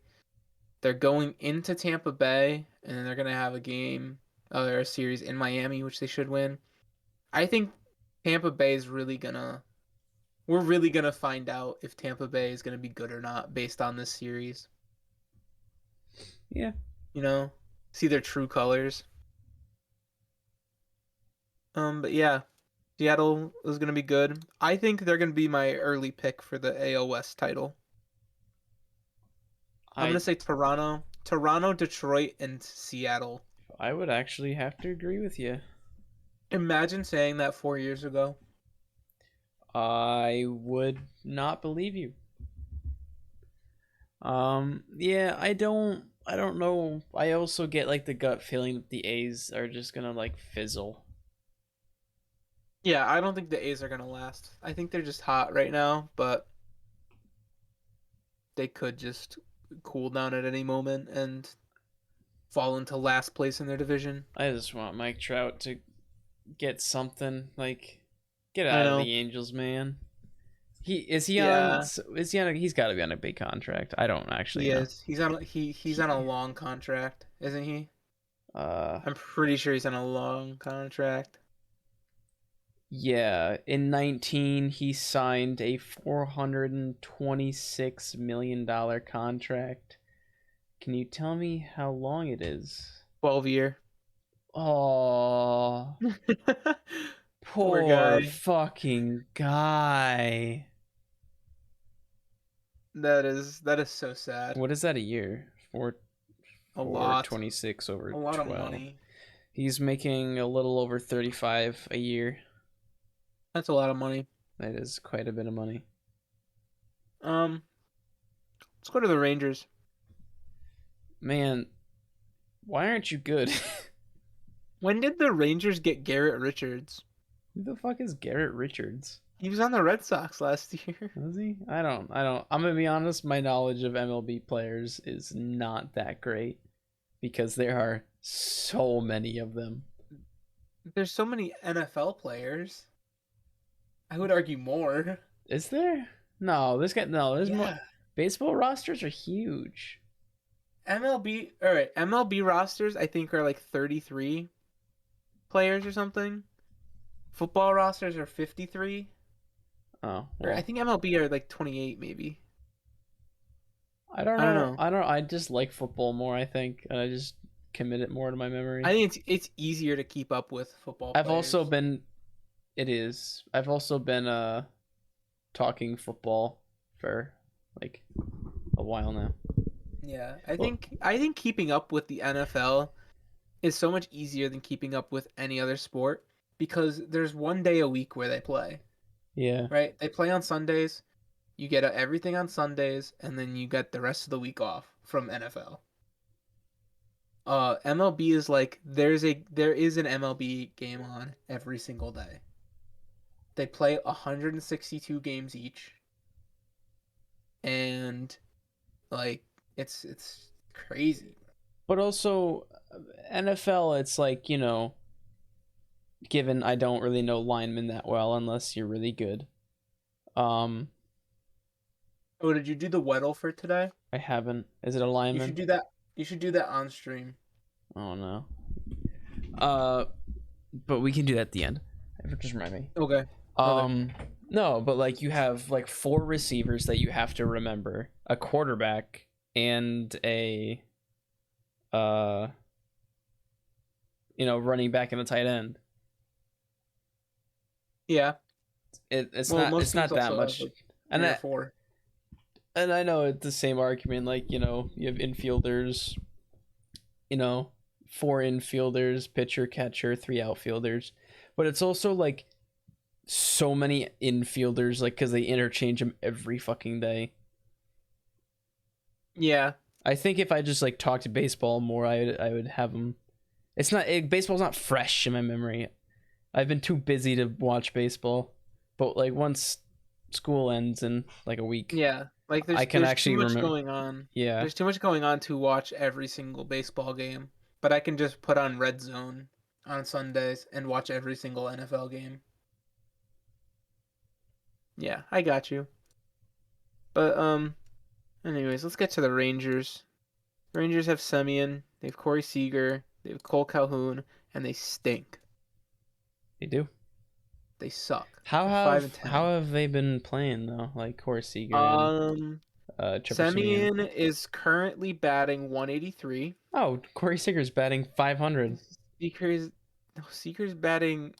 They're going into Tampa Bay, and then they're gonna have a game or a series in Miami, which they should win. I think Tampa Bay is really gonna. We're really gonna find out if Tampa Bay is gonna be good or not based on this series. Yeah, You know, see their true colors. But yeah, Seattle is gonna be good. I think they're gonna be my early pick for the AL West title. I'm I gonna say Toronto, Detroit, and Seattle. I would actually have to agree with you. Imagine saying that 4 years ago. I would not believe you. Yeah, I don't know. I also get like the gut feeling that the A's are just gonna like fizzle. Yeah, I don't think the A's are gonna last. I think they're just hot right now, but they could just cool down at any moment and fall into last place in their division. I just want Mike Trout to get something. Like, get I out of know. the Angels, man. He on? Yeah, Is he on? He's got to be on a big contract. I don't actually he know. is. He's on a He, long contract, isn't he? uh, I'm pretty sure he's on a long contract. yeah. In 19, he signed a $426 million contract. Can you tell me how long it is? 12-year. Oh, Poor poor guy. fucking guy. That is so sad. What is that a year? Four A four lot. twenty six over A lot of 12. money. He's making a little over 35 a year. That's a lot of money. That is quite a bit of money. Um, let's go to the Rangers. Man, why aren't you good? When did the Rangers get Garrett Richards? Who the fuck is Garrett Richards? He was on the Red Sox last year. Was he? I don't. I'm gonna be honest. My knowledge of MLB players is not that great because there are so many of them. There's so many NFL players. I would argue more. Is there? No, there's more. Yeah. Baseball rosters are huge. MLB, all right, MLB rosters I think are like 33 players or something. Football rosters are 53. Oh Or I well, think MLB are like 28 maybe. I don't I don't know. know. I don't. I just like football more. I think, and I just commit it more to my I memory. think it's easier to keep up with football I've also players. been. It is. I've also been talking football for like a while now. Yeah, I Well, think I think keeping up with the NFL is so much easier than keeping up with any other sport because there's one day a week where they play, yeah. right? They play on Sundays. You get everything on Sundays, and then you get the rest of the week off from NFL. MLB is like there is an MLB game on every single day. They play 162 games each, and like it's crazy. But also, NFL, it's like, given I don't really know linemen that well unless you're really good. Um, Oh, did you do the Weddle for today? I haven't. Is it a You should lineman? do that. You should do that on stream. Oh no. Uh, but we can do that at the end. Just remind me. Okay. Okay. Um, no, but like you have like four receivers that you have to remember, a quarterback, and a uh, running back and a tight end. Yeah. It's Well, not most it's teams not that also have much, like and three or I four. and I know it's the same argument. Like you have infielders, you know, four infielders, pitcher, catcher, three outfielders, but it's also like so many infielders, like because they interchange them every fucking day. Yeah. I think if I just like talked to baseball more, I would have them. Baseball's not fresh in my memory. I've been too busy to watch baseball, but like once school ends in like a week, Yeah. Like I can there's too actually much remember. going on. Yeah, There's too much going on to watch every single baseball game. But I can just put on Red Zone on Sundays and watch every single NFL game. Yeah, I got you. But anyways, let's get to the Rangers. The Rangers have Semien, they have Corey Seager, they have Cole Calhoun, and they stink. they do. They suck. How They're 5 and have how 10. have they been playing though? Like Corey Seager and Um, Trevor Simeon. Semien is currently batting 183. Oh, Corey Seager's batting 500. Seeker's no, Seeker's batting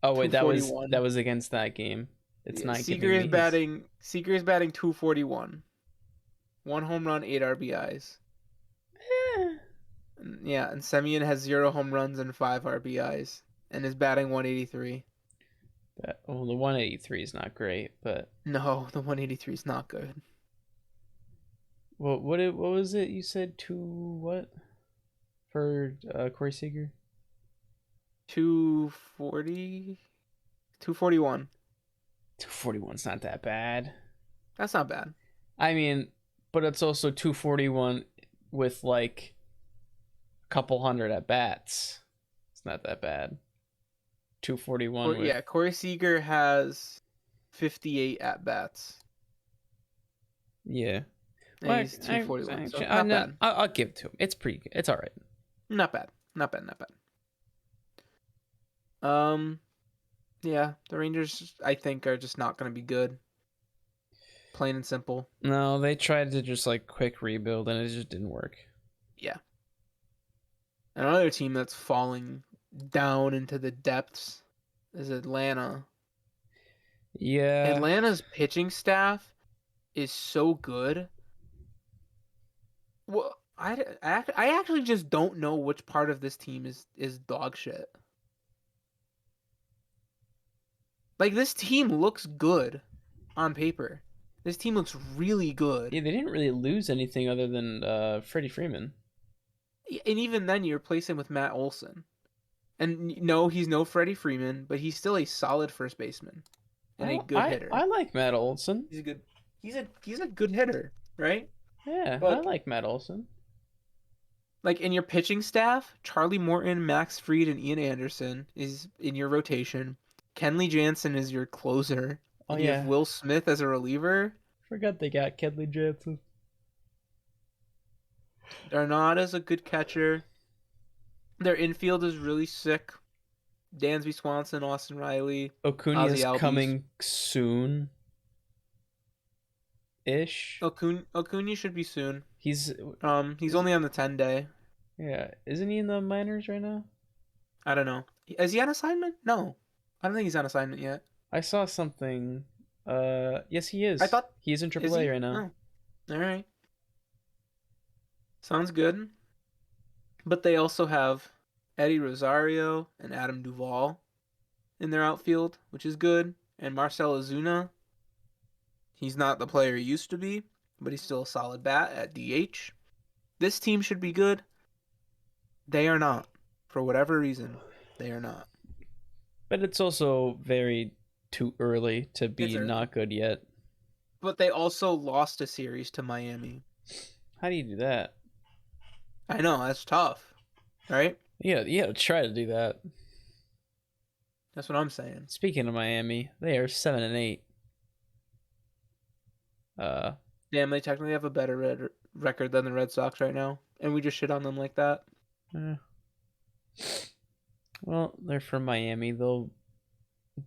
Oh wait, that 241. was against that game. It's Yeah, not Seeker giving is me his. batting Seeker is batting 241. One home run, 8 RBIs. Eh. Yeah, and Semien has 0 home runs and 5 RBIs and is batting 183. Well, the 183 is not great, but No, the 183 is not good. what was it you said? Two what for Corey Seager? 240, 241. 241's not that bad. That's not bad. I mean, but it's also 241 with like a couple hundred at bats. It's not that bad. 241 with Yeah, Corey Seager has 58 at bats, yeah. and Well, he's 241. So I not know, bad. I'll give it to him. It's pretty good. It's all right. Not bad. Not bad. Not bad. Yeah, the Rangers I think are just not going to be good. Plain and simple. No, they tried to just like quick rebuild and it just didn't work. Yeah. Another team that's falling down into the depths is Atlanta. Yeah. Atlanta's pitching staff is so good. Well, I actually just don't know which part of this team is dog shit. Like this team looks good on paper. This team looks really good. Yeah, they didn't really lose anything other than Freddie Freeman. And even then you replace him with Matt Olson. And no, he's no Freddie Freeman, but he's still a solid first baseman and a good hitter. I like Matt Olson. He's a good he's a good hitter, right? Yeah, But I like Matt Olson. like in your pitching staff, Charlie Morton, Max Fried, and Ian Anderson is in your rotation. Kenley Jansen is your closer. Oh And you yeah, have Will Smith as a reliever. forgot they got Kenley Jansen. Arnada's a good catcher. Their infield is really sick. Dansby Swanson, Austin Riley, Ocuna's Ozzy Albies. coming soon. Ish. Acuna should be soon. He's He's only on the 10-day. yeah. Isn't he in the minors right now? I don't know. Is he on assignment? No, I don't think he's on assignment yet. I saw something. Yes, he is. I thought he's in is AAA he? right now. Oh, all right. Sounds good. But they also have Eddie Rosario and Adam Duvall in their outfield, which is good. And Marcell Ozuna. He's not the player he used to be, but he's still a solid bat at DH. This team should be good. They are not. For whatever reason, they are not. But it's also very too early to be It's early. not good yet. But they also lost a series to Miami. How do you do that? I know, that's tough. Right? Yeah, you gotta try to do that. That's what I'm saying. Speaking of Miami, they are 7-8. Damn, they technically have a better record than the Red Sox right now. And we just shit on them like that. Well, they're from Miami. They'll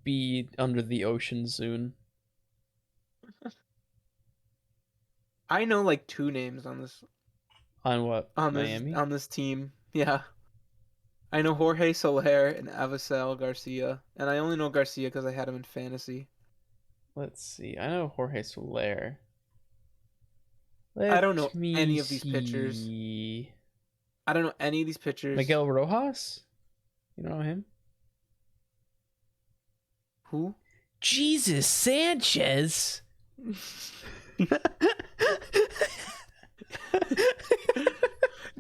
be under the ocean soon. I know like 2 names on this On what? Miami? on this team. Yeah. I know Jorge Soler and Avisel Garcia, and I only know Garcia because I had him in fantasy. Let's see. I know Jorge Soler. I don't know me any of these pitchers. see. I don't know any of these pitchers. Miguel Rojas? You know him? Who? Jesus Sanchez.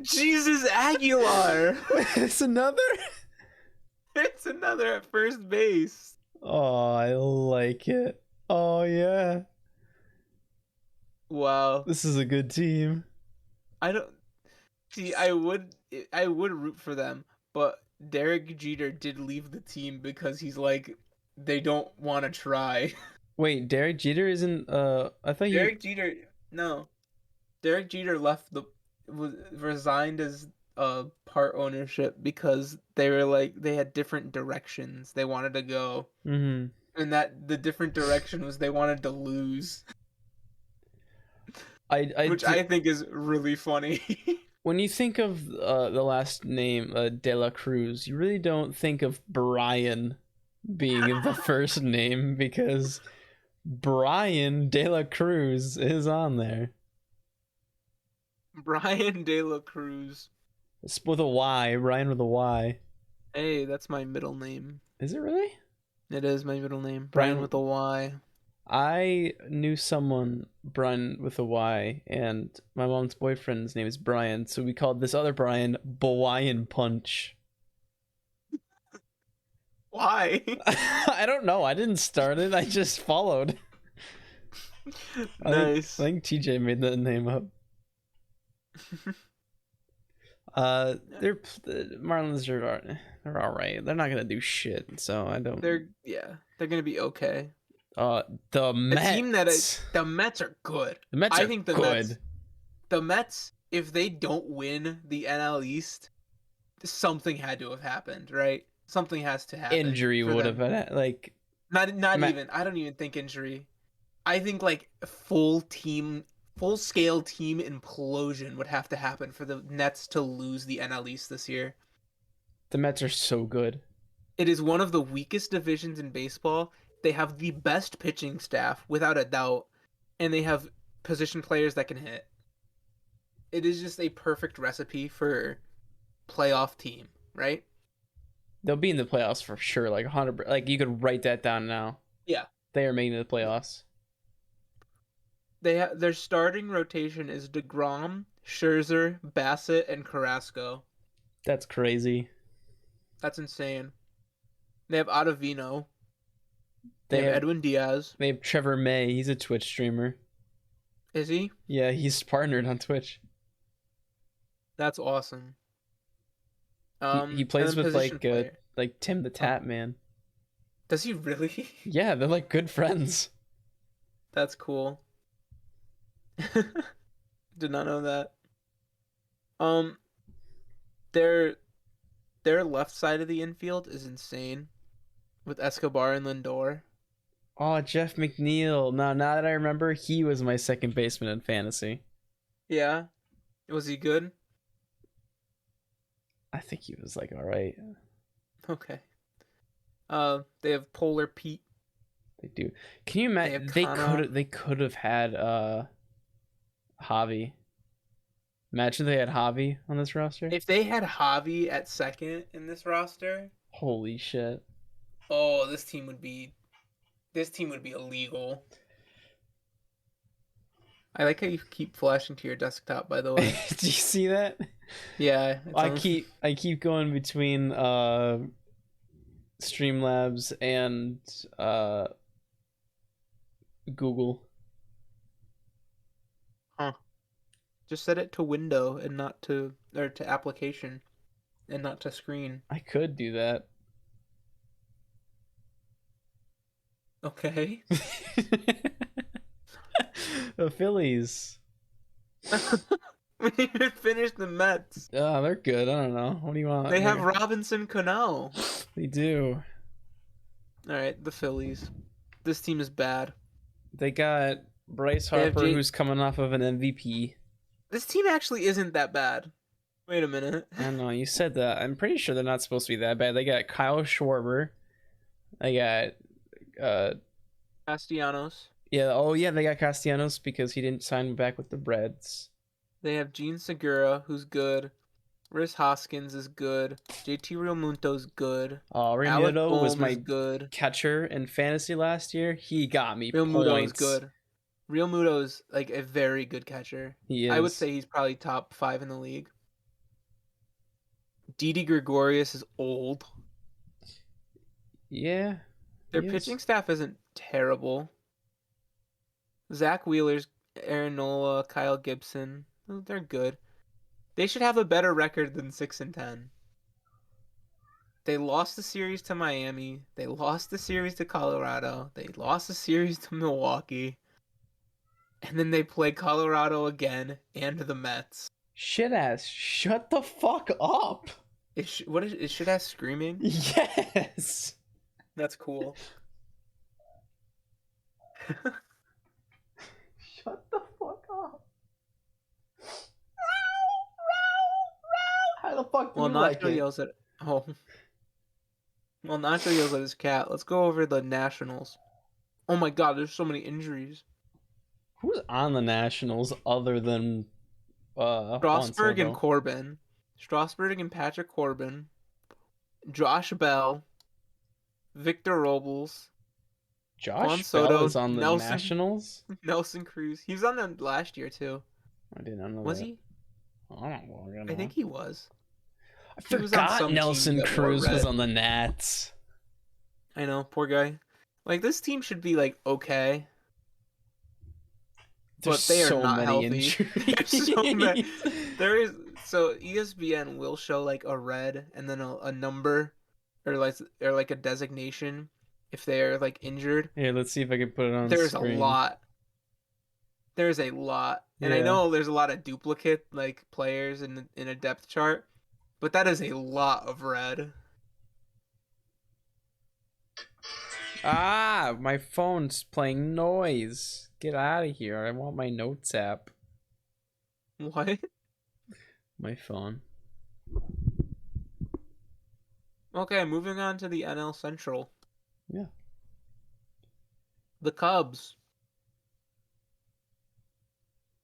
Jesus Aguilar. It's another. It's another at first base. Oh, I like it. Oh yeah. Wow. This is a good team. I don't see. I would root for them, but Derek Jeter did leave the team because he's like they don't want to try. Wait, Derek Jeter isn't. I thought Derek Jeter. No, Derek Jeter resigned as part ownership because they were like they had different directions they wanted to go, Mm-hmm. and that the different direction was they wanted to lose. Which I think is really funny. When you think of the last name De La Cruz, you really don't think of Brian being the first name because Brian De La Cruz is on there. Brian De La Cruz. It's with a Y. Brian with a Y. Hey, that's my middle name. Is it really? It is my middle name. Brian Brian with a Y. I knew someone, Brian with a Y, and my mom's boyfriend's name is Brian, so we called this other Brian Hawaiian Punch. Why? I don't know. I didn't start it. I just followed. Nice. I think TJ made that name up. The Marlins they're all right. They're not gonna do shit, so I don't. They're gonna be okay. The A Mets. team the Mets are good. The Mets I are think good. The Mets, if they don't win the NL East, something had to have happened, right? Something has to happen. Injury for would have them. been like Not even. I don't even think injury. I think like full scale team implosion would have to happen for the Nets to lose the NL East this year. the Mets are so good. It is one of the weakest divisions in baseball. They have the best pitching staff, without a doubt, and they have position players that can hit. It is just a perfect recipe for playoff team, right? They'll be in the playoffs for sure. Like 100. Like you could write that down now. Yeah. They are making the playoffs. Their starting rotation is DeGrom, Scherzer, Bassett, and Carrasco. That's crazy. That's insane. They have Ottavino. They They have have Edwin Diaz. They have Trevor May. He's a Twitch streamer. Is he? Yeah, he's partnered on Twitch. That's awesome. He plays with like Tim the Tap Man. Does he really? Yeah, they're like good friends. That's cool. Did not know that. Their left side of the infield is insane, with Escobar and Lindor. Oh, Jeff McNeil. Now that I remember, he was my second baseman in fantasy. Yeah, was he good? I think he was like all right. Okay. They have Polar Pete. They do. Can you imagine? They could have had Javi. Imagine they had Javi on this roster. If they had Javi at second in this roster, holy shit! Oh, this team would be illegal. I like how you keep flashing to your desktop, by the way. Did you see that? Yeah. I keep going between Streamlabs and Google. Huh. Just set it to window and not to application and not to screen. I could do that. Okay. The Phillies. We didn't even finish the Mets. Oh, they're good. I don't know. What do you want? They have Robinson Cano. They do. All right, the Phillies. This team is bad. They got Bryce Harper, who's coming off of an MVP. This team actually isn't that bad. Wait a minute. I don't know. You said that. I'm pretty sure they're not supposed to be that bad. They got Kyle Schwarber. They got Castellanos. Yeah. Oh, yeah. They got Castellanos because he didn't sign back with the Reds. They have Gene Segura, who's good. Rhys Hoskins is good. JT Realmuto's good. Realmuto was my catcher in fantasy last year. He got me Realmuto is good. Realmuto's like a very good catcher. He is. I would say he's probably top 5 in the league. Didi Gregorius is old. Yeah. Their pitching staff isn't terrible. Zach Wheeler's, Aaron Nola, Kyle Gibson. They're good. They should have a better record than 6-10. They lost the series to Miami. They lost the series to Colorado. They lost the series to Milwaukee. And then they play Colorado again and the Mets. Shit ass, shut the fuck up. Is shit ass screaming? Yes. That's cool. Shut the fuck up. How the fuck do you like it? Yells at Well, Nacho yells at his cat. Let's go over the Nationals. Oh my god, there's so many injuries. Who's on the Nationals other than Strasburg and Corbin? Strasburg and Patrick Corbin. Josh Bell. Victor Robles. Josh Bell is on the Nationals? Nelson Cruz. He was on them last year too. I did not know Was that. he? I don't know. I think he was. I forgot Nelson Cruz was on the Nats. I know, poor guy. Like, this team should be, like, okay, There's but they are so not many healthy. There's so many. injuries. There is, so ESPN will show, like, a red and then a number or like a designation if they're, like, injured. Here, let's see if I can put it on There's a screen. lot. There's a lot. And I Yeah. know there's a lot of duplicate, like, players in a depth chart, but that is a lot of red. Ah, my phone's playing noise. Get out of here. I want my notes app. What? My phone. Okay, moving on to the NL Central. Yeah. The Cubs.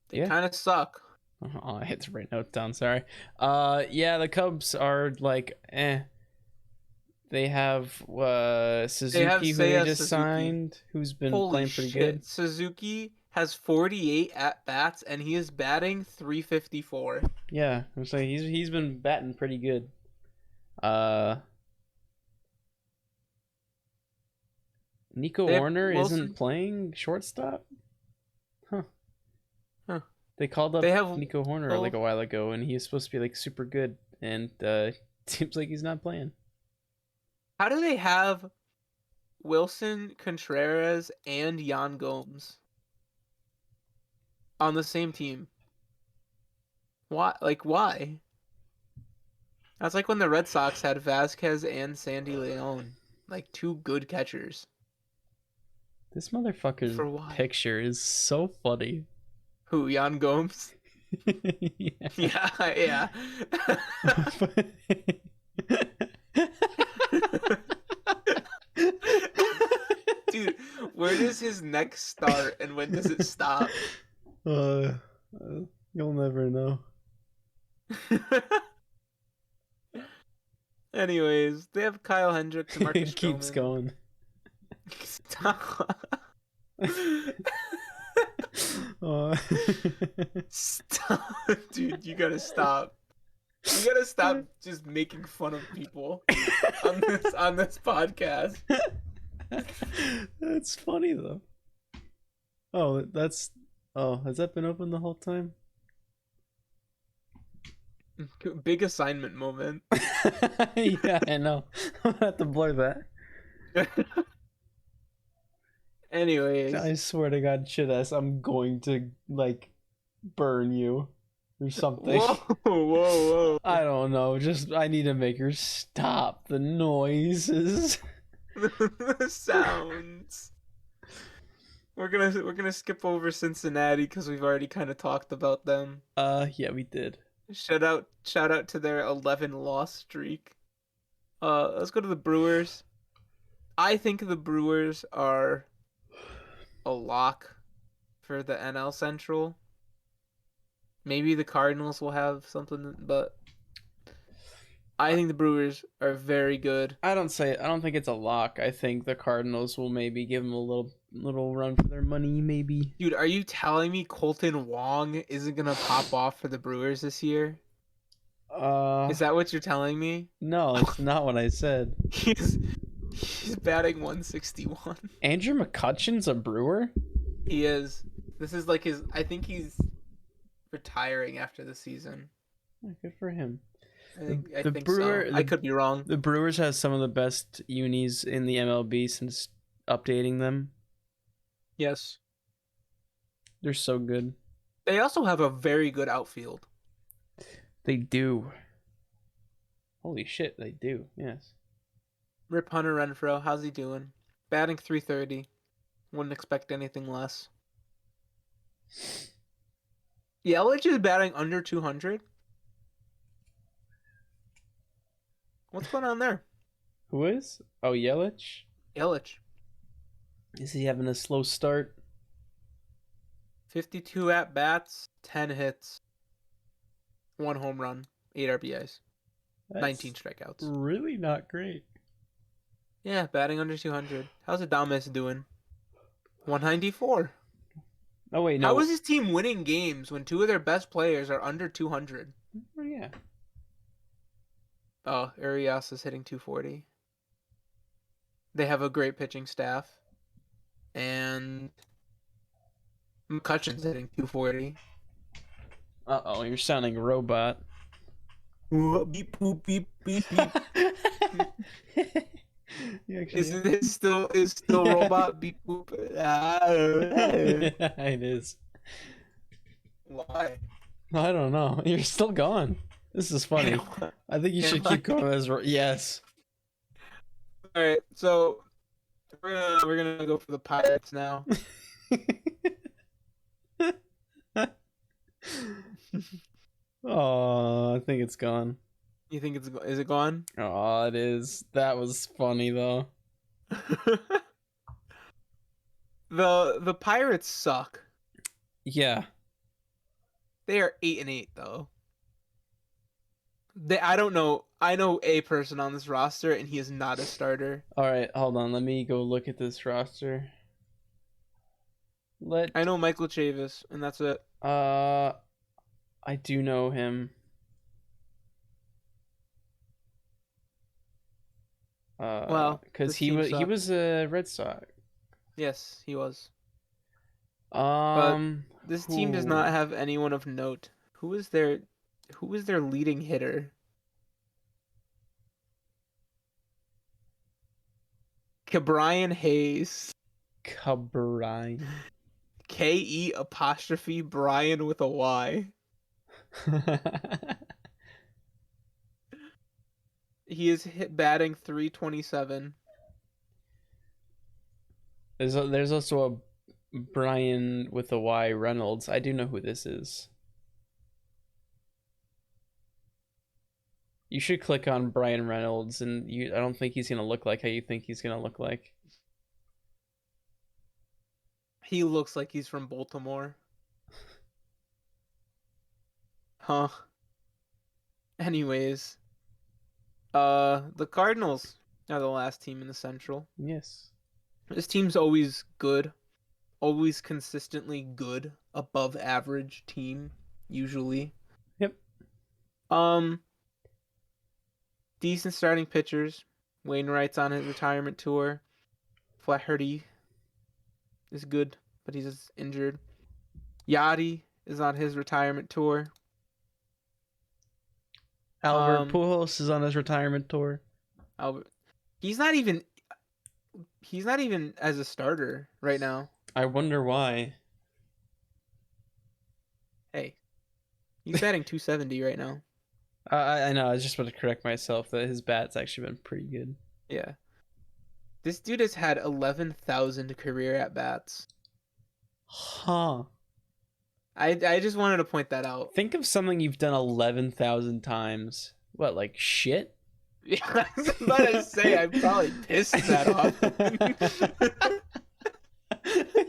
They Yeah. kind of suck. Oh, I had to write notes down, sorry. Yeah, the Cubs are like They have They have Suzuki, who they Seiya just Suzuki. signed, who's been Holy playing pretty good. shit. Suzuki has 48 at bats and he is batting 354. Yeah, I'm saying he's been batting pretty good. Uh Nico They have Warner isn't Wilson. playing shortstop? Huh. Huh. They called up They have Nico Horner like Will. a while ago, and he's supposed to be like super good, and seems like he's not playing. How do they have Wilson Contreras and Yan Gomes on the same team? Why? Like, why? That's like when the Red Sox had Vasquez and Sandy Leon, like two good catchers. This motherfucker's For why? picture is so funny. Who? Yan Gomes? Yeah. Yeah, yeah. Dude, where does his neck start and when does it stop? uh, you'll never know. Anyways, they have Kyle Hendricks and Marcus It keeps Stroman. going. Stop. Uh, Stop. Dude, you gotta stop. You gotta stop just making fun of people on this podcast. That's funny though. Oh, that's. Oh, has that been open the whole time? Big assignment moment. Yeah, I know. I'm gonna have to blur that. Anyways, I swear to God, shit ass, I'm going to like burn you or something. whoa, whoa. I don't know. Just I need to make her stop the noises. The sounds. We're gonna skip over Cincinnati because we've already kind of talked about them. Yeah, we did. Shout out to their 11 loss streak. Let's go to the Brewers. I think the Brewers are a lock for the NL Central. Maybe the Cardinals will have something, but I think the Brewers are very good. I don't think it's a lock. I think the Cardinals will maybe give them a little run for their money, maybe. Dude, are you telling me Colton Wong isn't gonna pop off for the Brewers this year? Is that what you're telling me? No, it's not what I said. He's batting 161. Andrew McCutcheon's a Brewer? He is. This is like his. I think he's retiring after the season. Oh, good for him. I think so. I could be wrong. The Brewers has some of the best unis in the MLB since updating them. Yes. They're so good. They also have a very good outfield. They do. Holy shit, they do. Yes. Rip Hunter Renfroe, how's he doing? Batting 330. Wouldn't expect anything less. Yelich is batting under 200. What's going on there? Who is? Oh, Yelich? Yelich. Is he having a slow start? 52 at bats, 10 hits, 1 home run, 8 RBIs, That's 19 strikeouts. really not great. Yeah, batting under 200. How's Adames doing? 194. Oh, wait, no. How is his team winning games when 2 of their best players are under 200? Oh, yeah. Oh, Urias is hitting 240. They have a great pitching staff, and McCutcheon's hitting 240. Uh-oh, you're sounding robot. Beep boop beep beep beep. You Is actually... it still Yeah. robot beep boop? It is. Why? I don't know. You're still gone. This is funny. I think you Am should I? keep going as... Yes. All right, so we're gonna go for the Pirates now. Oh, I think it's gone. You think is it gone? Oh, it is. That was funny though. The Pirates suck. Yeah. They are 8-8 though. I don't know. I know a person on this roster, and he is not a starter. All right, hold on. Let me go look at this roster. I Let know Michael Chavis, and that's it. I do know him. Well, Because this team he sucks. was a Red Sox. Yes, he was. But Um, this team does not who? have anyone of note. Who is their leading hitter? Ke'Bryan Hayes. Cabrine. Ke apostrophe Brian with a Y. He is batting 327. There's also a Brian with a Y Reynolds. I do know who this is. You should click on Brian Reynolds, and I don't think he's gonna look like how you think he's gonna look like. He looks like he's from Baltimore. Huh. Anyways, the Cardinals are the last team in the Central. Yes. This team's always good, always consistently good, above average team usually. Yep. Um, decent starting pitchers. Wainwright's on his retirement tour. Flaherty is good, but he's just injured. Yachty is on his retirement tour. Albert Um, Pujols is on his retirement tour. Albert, he's not even as a starter right now. I wonder why. Hey, he's batting 270 right now. I know. I just want to correct myself that his bat's actually been pretty good. Yeah. This dude has had 11,000 career at bats. Huh. I just wanted to point that out. Think of something you've done 11,000 times. What, like shit? Yeah, I was about to say I probably pissed that off.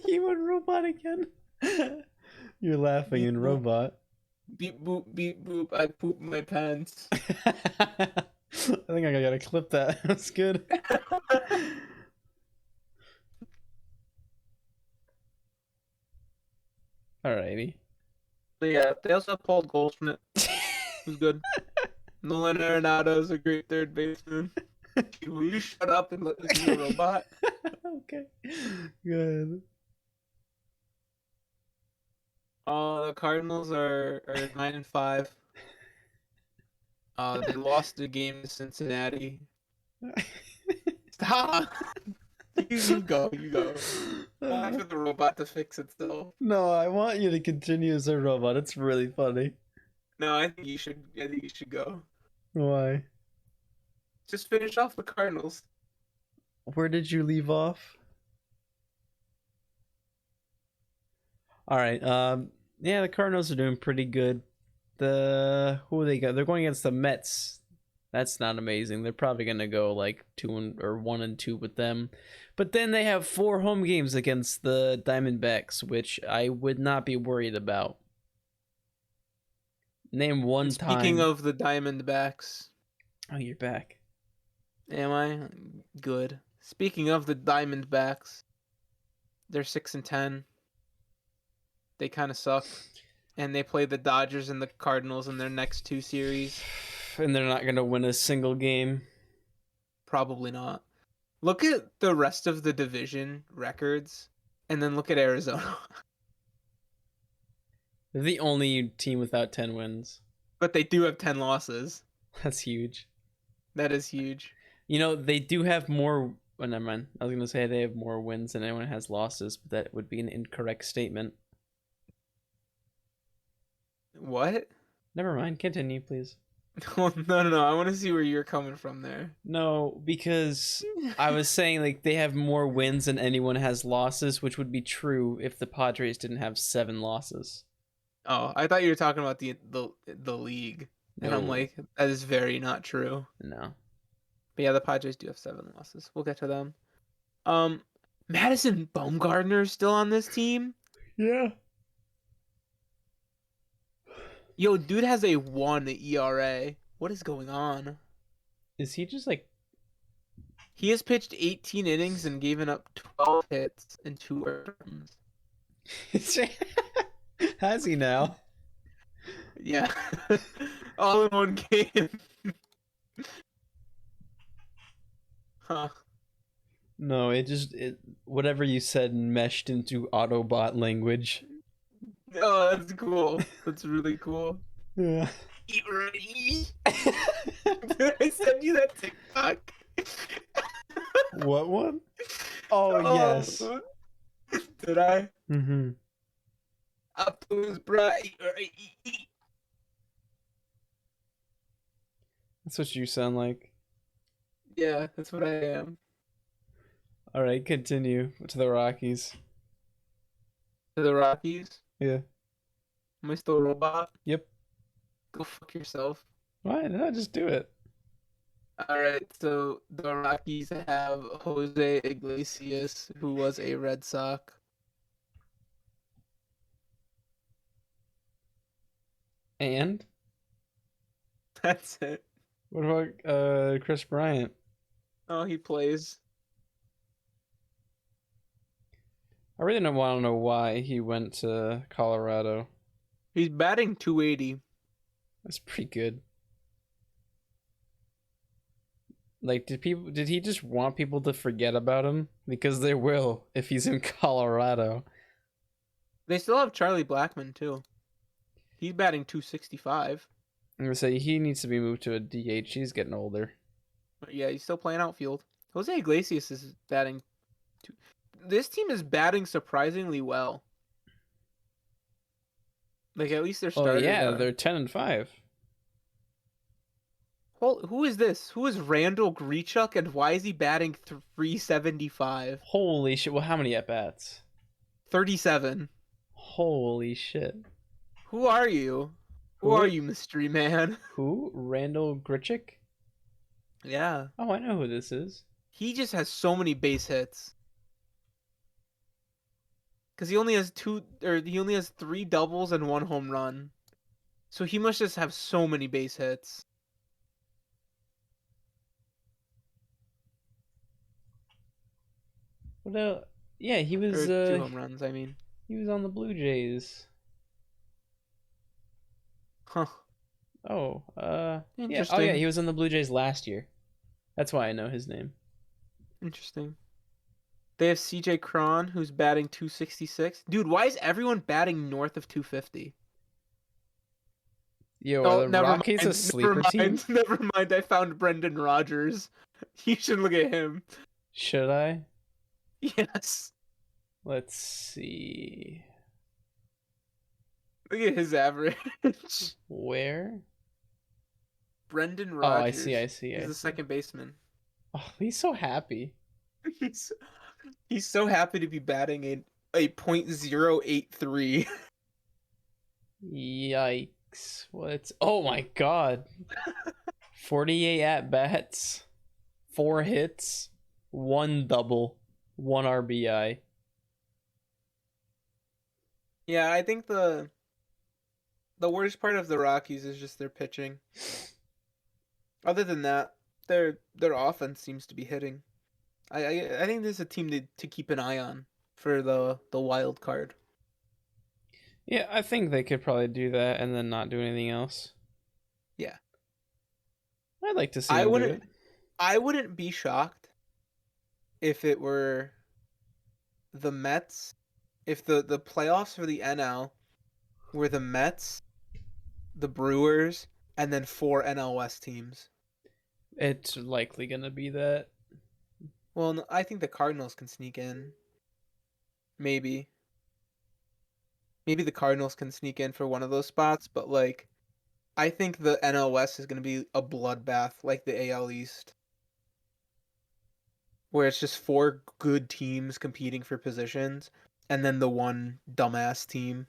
You went robot again. You're laughing Beep in boop, robot. beep boop, beep boop. I pooped my pants. I think I gotta clip that. That's good. Alrighty. But yeah, they also have Paul Goldschmidt, who's good. Nolan Arenado is a great third baseman. Will you shut up and let this be a robot? Okay. Good. The Cardinals are 9-5. They lost the game to Cincinnati. Stop. You go. Wait for the robot to fix itself. No, I want you to continue as a robot. It's really funny. No, I think you should. I think you should go. Why? Just finish off the Cardinals. Where did you leave off? All right. Yeah, the Cardinals are doing pretty good. Who they got? They're going against the Mets. That's not amazing. They're probably gonna go like 1-2 with them, but then they have 4 home games against the Diamondbacks, which I would not be worried about. Name one And speaking time. of the Diamondbacks, Oh, you're back. am I good? Speaking of the Diamondbacks, they're 6-10. They kind of suck, and they play the Dodgers and the Cardinals in their next 2 series. And they're not gonna win a single game. Probably not. Look at the rest of the division records, and then look at Arizona. They're the only team without 10 wins. But they do have 10 losses. That's huge. That is huge. You know, they do have more. Oh, never mind. I was going to say they have more wins than anyone has losses, but that would be an incorrect statement. What? Never mind. Continue, please. No. I want to see where you're coming from there. No, because I was saying like they have more wins than anyone has losses, which would be true if the Padres didn't have 7 losses. Oh, I thought you were talking about the league. And I'm No. like, that is very not true. No. But yeah, the Padres do have 7 losses. We'll get to them. Madison Bumgarner's still on this team? Yeah. Yo, dude has a 1 ERA. What is going on? Is he just like He has pitched 18 innings and given up 12 hits and 2 runs. has he now? Yeah. All in one game. Huh. No, whatever you said meshed into Autobot language. Oh, that's cool. That's really cool. Yeah. Did I send you that TikTok? What one? Oh, yes. Did I? Mm-hmm. Optimus bright. That's what you sound like. Yeah, that's what I am. All right, continue to the Rockies. To the Rockies? Yeah. Am I still a robot? Yep. Go fuck yourself. Why not just do it? Alright, so the Rockies have Jose Iglesias, who was a Red Sox. And That's it. what about Chris Bryant? Oh, he plays. I really don't want to know why he went to Colorado. He's batting 280. That's pretty good. Like, did he just want people to forget about him? Because they will if he's in Colorado. They still have Charlie Blackmon, too. He's batting 265. I'm gonna say he needs to be moved to a DH. He's getting older. But yeah, he's still playing outfield. Jose Iglesias is batting. This team is batting surprisingly well. Like, at least their Oh starters yeah, are. they're 10-5. Well, who is this? Who is Randall Grichuk, and why is he batting 375? Holy shit! Well, how many at bats? 37. Holy shit! Who are you? Who are you, mystery man? Who? Randall Grichuk? Yeah. Oh, I know who this is. He just has so many base hits. Because he only has 3 doubles and 1 home run. So he must just have so many base hits. Well, yeah, he was. Or 2 home runs, I mean. He was on the Blue Jays. Huh. Oh, yeah. Interesting. Oh, yeah, he was on the Blue Jays last year. That's why I know his name. Interesting. They have CJ Cron, who's batting 266. Dude, why is everyone batting north of 250? Yo, are the Rockies a sleeper team? Never mind, I found Brendan Rodgers. You should look at him. Should I? Yes. Let's see. Look at his average. Where? Brendan Oh, I Rodgers. see. He's the second baseman. Oh, he's so happy. He's so happy to be batting a .083. Yikes. What's... Oh my god. 48 at-bats. 4 hits. 1 double. 1 RBI. Yeah, I think the worst part of the Rockies is just their pitching. Other than that, their offense seems to be hitting. I think this is a team to keep an eye on for the wild card. Yeah, I think they could probably do that and then not do anything else. Yeah. I'd like to see them do it. I wouldn't be shocked if it were the Mets, if the playoffs for the NL were the Mets, the Brewers, and then four NL West teams. It's likely gonna be that. Well, I think the Cardinals can sneak in. Maybe. Maybe the Cardinals can sneak in for one of those spots, but like I think the NL West is going to be a bloodbath like the AL East, where it's just four good teams competing for positions and then the one dumbass team.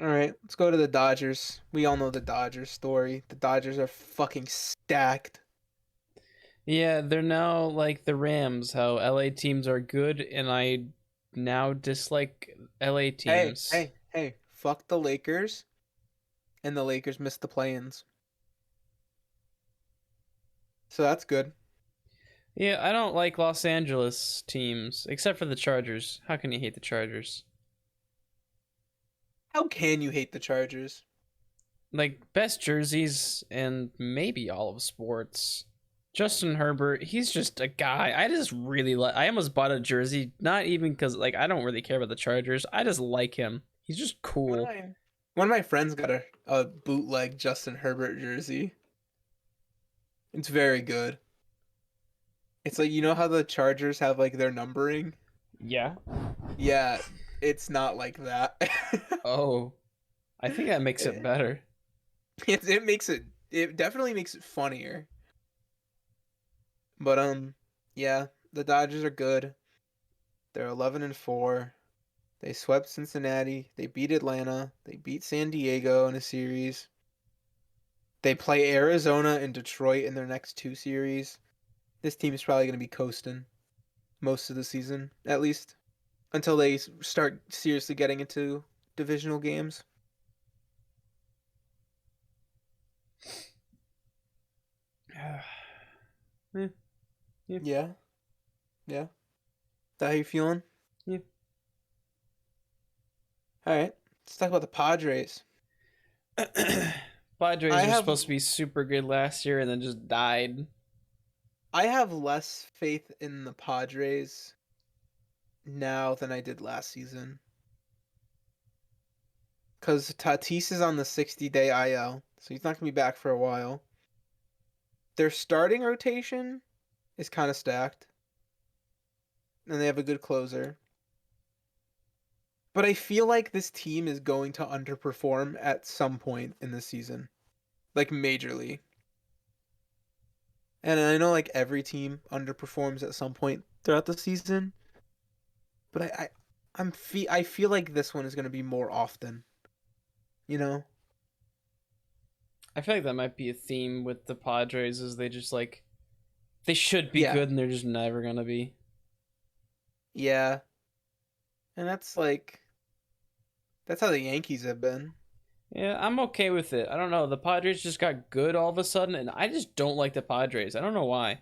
All right, let's go to the Dodgers. We all know the Dodgers story. The Dodgers are fucking stacked. Yeah, they're now like the Rams, how LA teams are good, and I now dislike LA Hey, teams. hey, hey, fuck the Lakers, and the Lakers missed the play-ins. So that's good. Yeah, I don't like Los Angeles teams, except for the Chargers. How can you hate the Chargers? How can you hate the Chargers? Like, best jerseys and maybe all of sports. Justin Herbert, he's just a guy. I just really like. I almost bought a jersey, not even because like I don't really care about the Chargers. I just like him. He's just One of cool. my one of my friends got a bootleg Justin Herbert jersey. It's very good. It's like you know how the Chargers have like their numbering? Yeah. Yeah, it's not like that. Oh, I think that makes it it, better. it makes it definitely makes it funnier. But yeah, the Dodgers are good. They're 11-4. They swept Cincinnati, they beat Atlanta, they beat San Diego in a series. They play Arizona and Detroit in their next two series. This team is probably going to be coasting most of the season, at least until they start seriously getting into divisional games. Yeah, yeah, Yeah, yeah. Is that how you feeling? yeah. All right, let's talk about the Padres. I Padres were have supposed to be super good last year and then just died. I have less faith in the Padres now than I did last season because Tatis is on the 60-day IL, so he's not gonna be back for a while. Their starting rotation is kind of stacked, and they have a good closer. But I feel like this team is going to underperform at some point in the season, like majorly. And I know like every team underperforms at some point throughout the season, but I feel like this one is going to be more often, you know? I feel like that might be a theme with the Padres is they just like they should be Yeah. good and they're just never gonna be. Yeah. And that's how the Yankees have been. Yeah, I'm okay with it. I don't know. The Padres just got good all of a sudden, and I just don't like the Padres. I don't know why.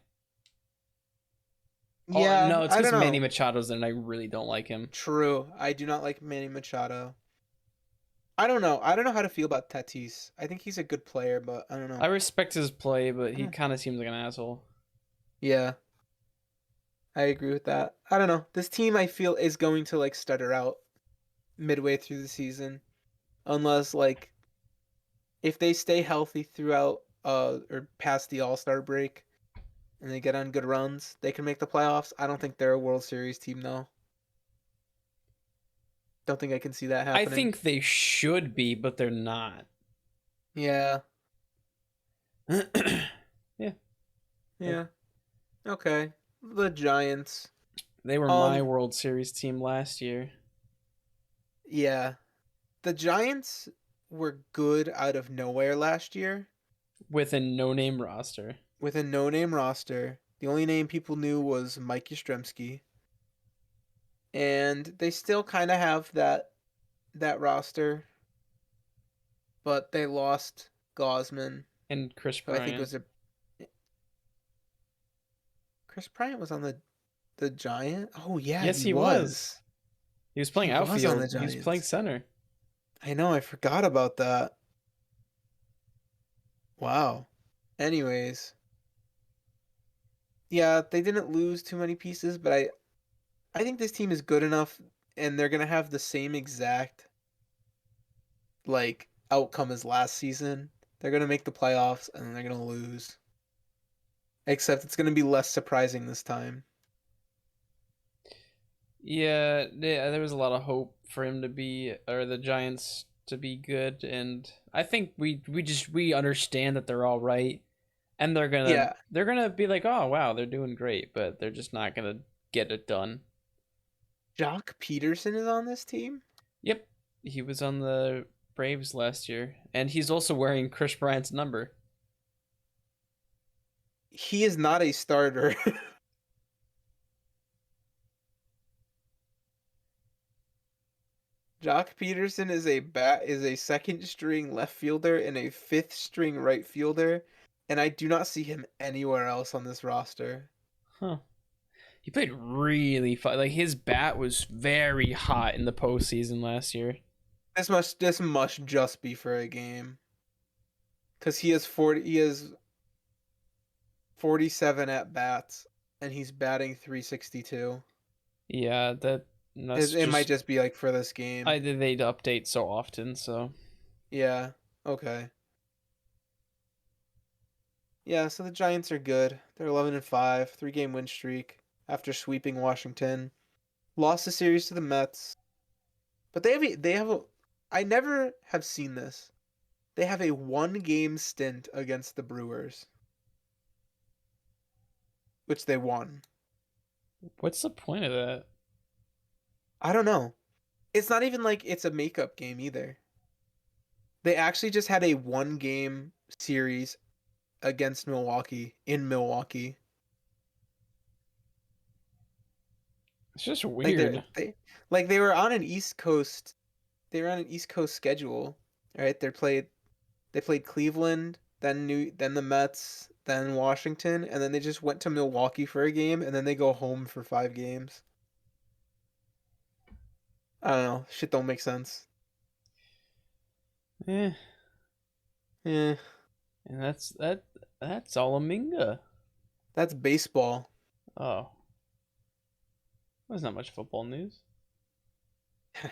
Oh Yeah, no, it's I because don't Manny know. Machado's there, and I really don't like him. True. I do not like Manny Machado. I don't know. I don't know how to feel about Tatis. I think he's a good player, but I don't know. I respect his play, but I he don't. kind of seems like an asshole. Yeah. I agree with that. I don't know. This team I feel is going to like stutter out midway through the season unless like if they stay healthy throughout or past the All-Star break and they get on good runs, they can make the playoffs. I don't think they're a World Series team though. Don't think I can see that I happening. think they should be, but they're not. Yeah. Yeah, Yeah. Okay. The Giants. they were my Um World Series team last year yeah. The Giants were good out of nowhere last year with a no-name roster. with a no-name roster. The only name people knew was Mike Yastrzemski. And they still kind of have that roster, but they lost Gosman, And Chris who I think Bryant. was a Chris Bryant was on the Giant. Oh yeah, Yes, he he was. was. He was He playing was on the outfield. He was playing Giants. center. I know, I forgot about that. Wow. Anyways, yeah, they didn't lose too many pieces, but I think this team is good enough, and they're gonna have the same exact like outcome as last season. They're gonna make the playoffs, and then they're gonna lose. Except it's gonna be less surprising this time. Yeah, there was a lot of hope for him to be, or the Giants to be good, and I think we understand that they're all right, and Yeah, they're gonna be like, oh wow, they're doing great, but they're just not gonna get it done. Jock Peterson is on this team. Yep, he was on the Braves last year, and he's also wearing Chris Bryant's number. He is not a starter. Jock Peterson is a second string left fielder and a fifth string right fielder, and I do not see him anywhere else on this roster. Huh. He played really fun. Like his bat was very hot in the postseason last year. This must just be for a game. Cause he has 47 at bats and he's batting 362. Yeah, that's It might just just be like for this I game. did they update so often, so Yeah. Okay. Yeah, so the Giants are good. They're 11-5, 3-game win streak after sweeping Washington. Lost the series to the Mets. But I never have seen this. They have a 1-game stint against the Brewers, which they won. what's the point of that? I don't know. It's not even like it's a makeup game either. They actually just had a 1-game series against Milwaukee in Milwaukee. It's just Like weird. they were on an East Coast schedule. Right? They played Cleveland, then the Mets, then Washington, and then they just went to Milwaukee for a game and then they go home for 5 games. I don't know. Shit don't make sense. Eh, Yeah, and that's all a Minga. that's baseball. Oh, there's not much football news.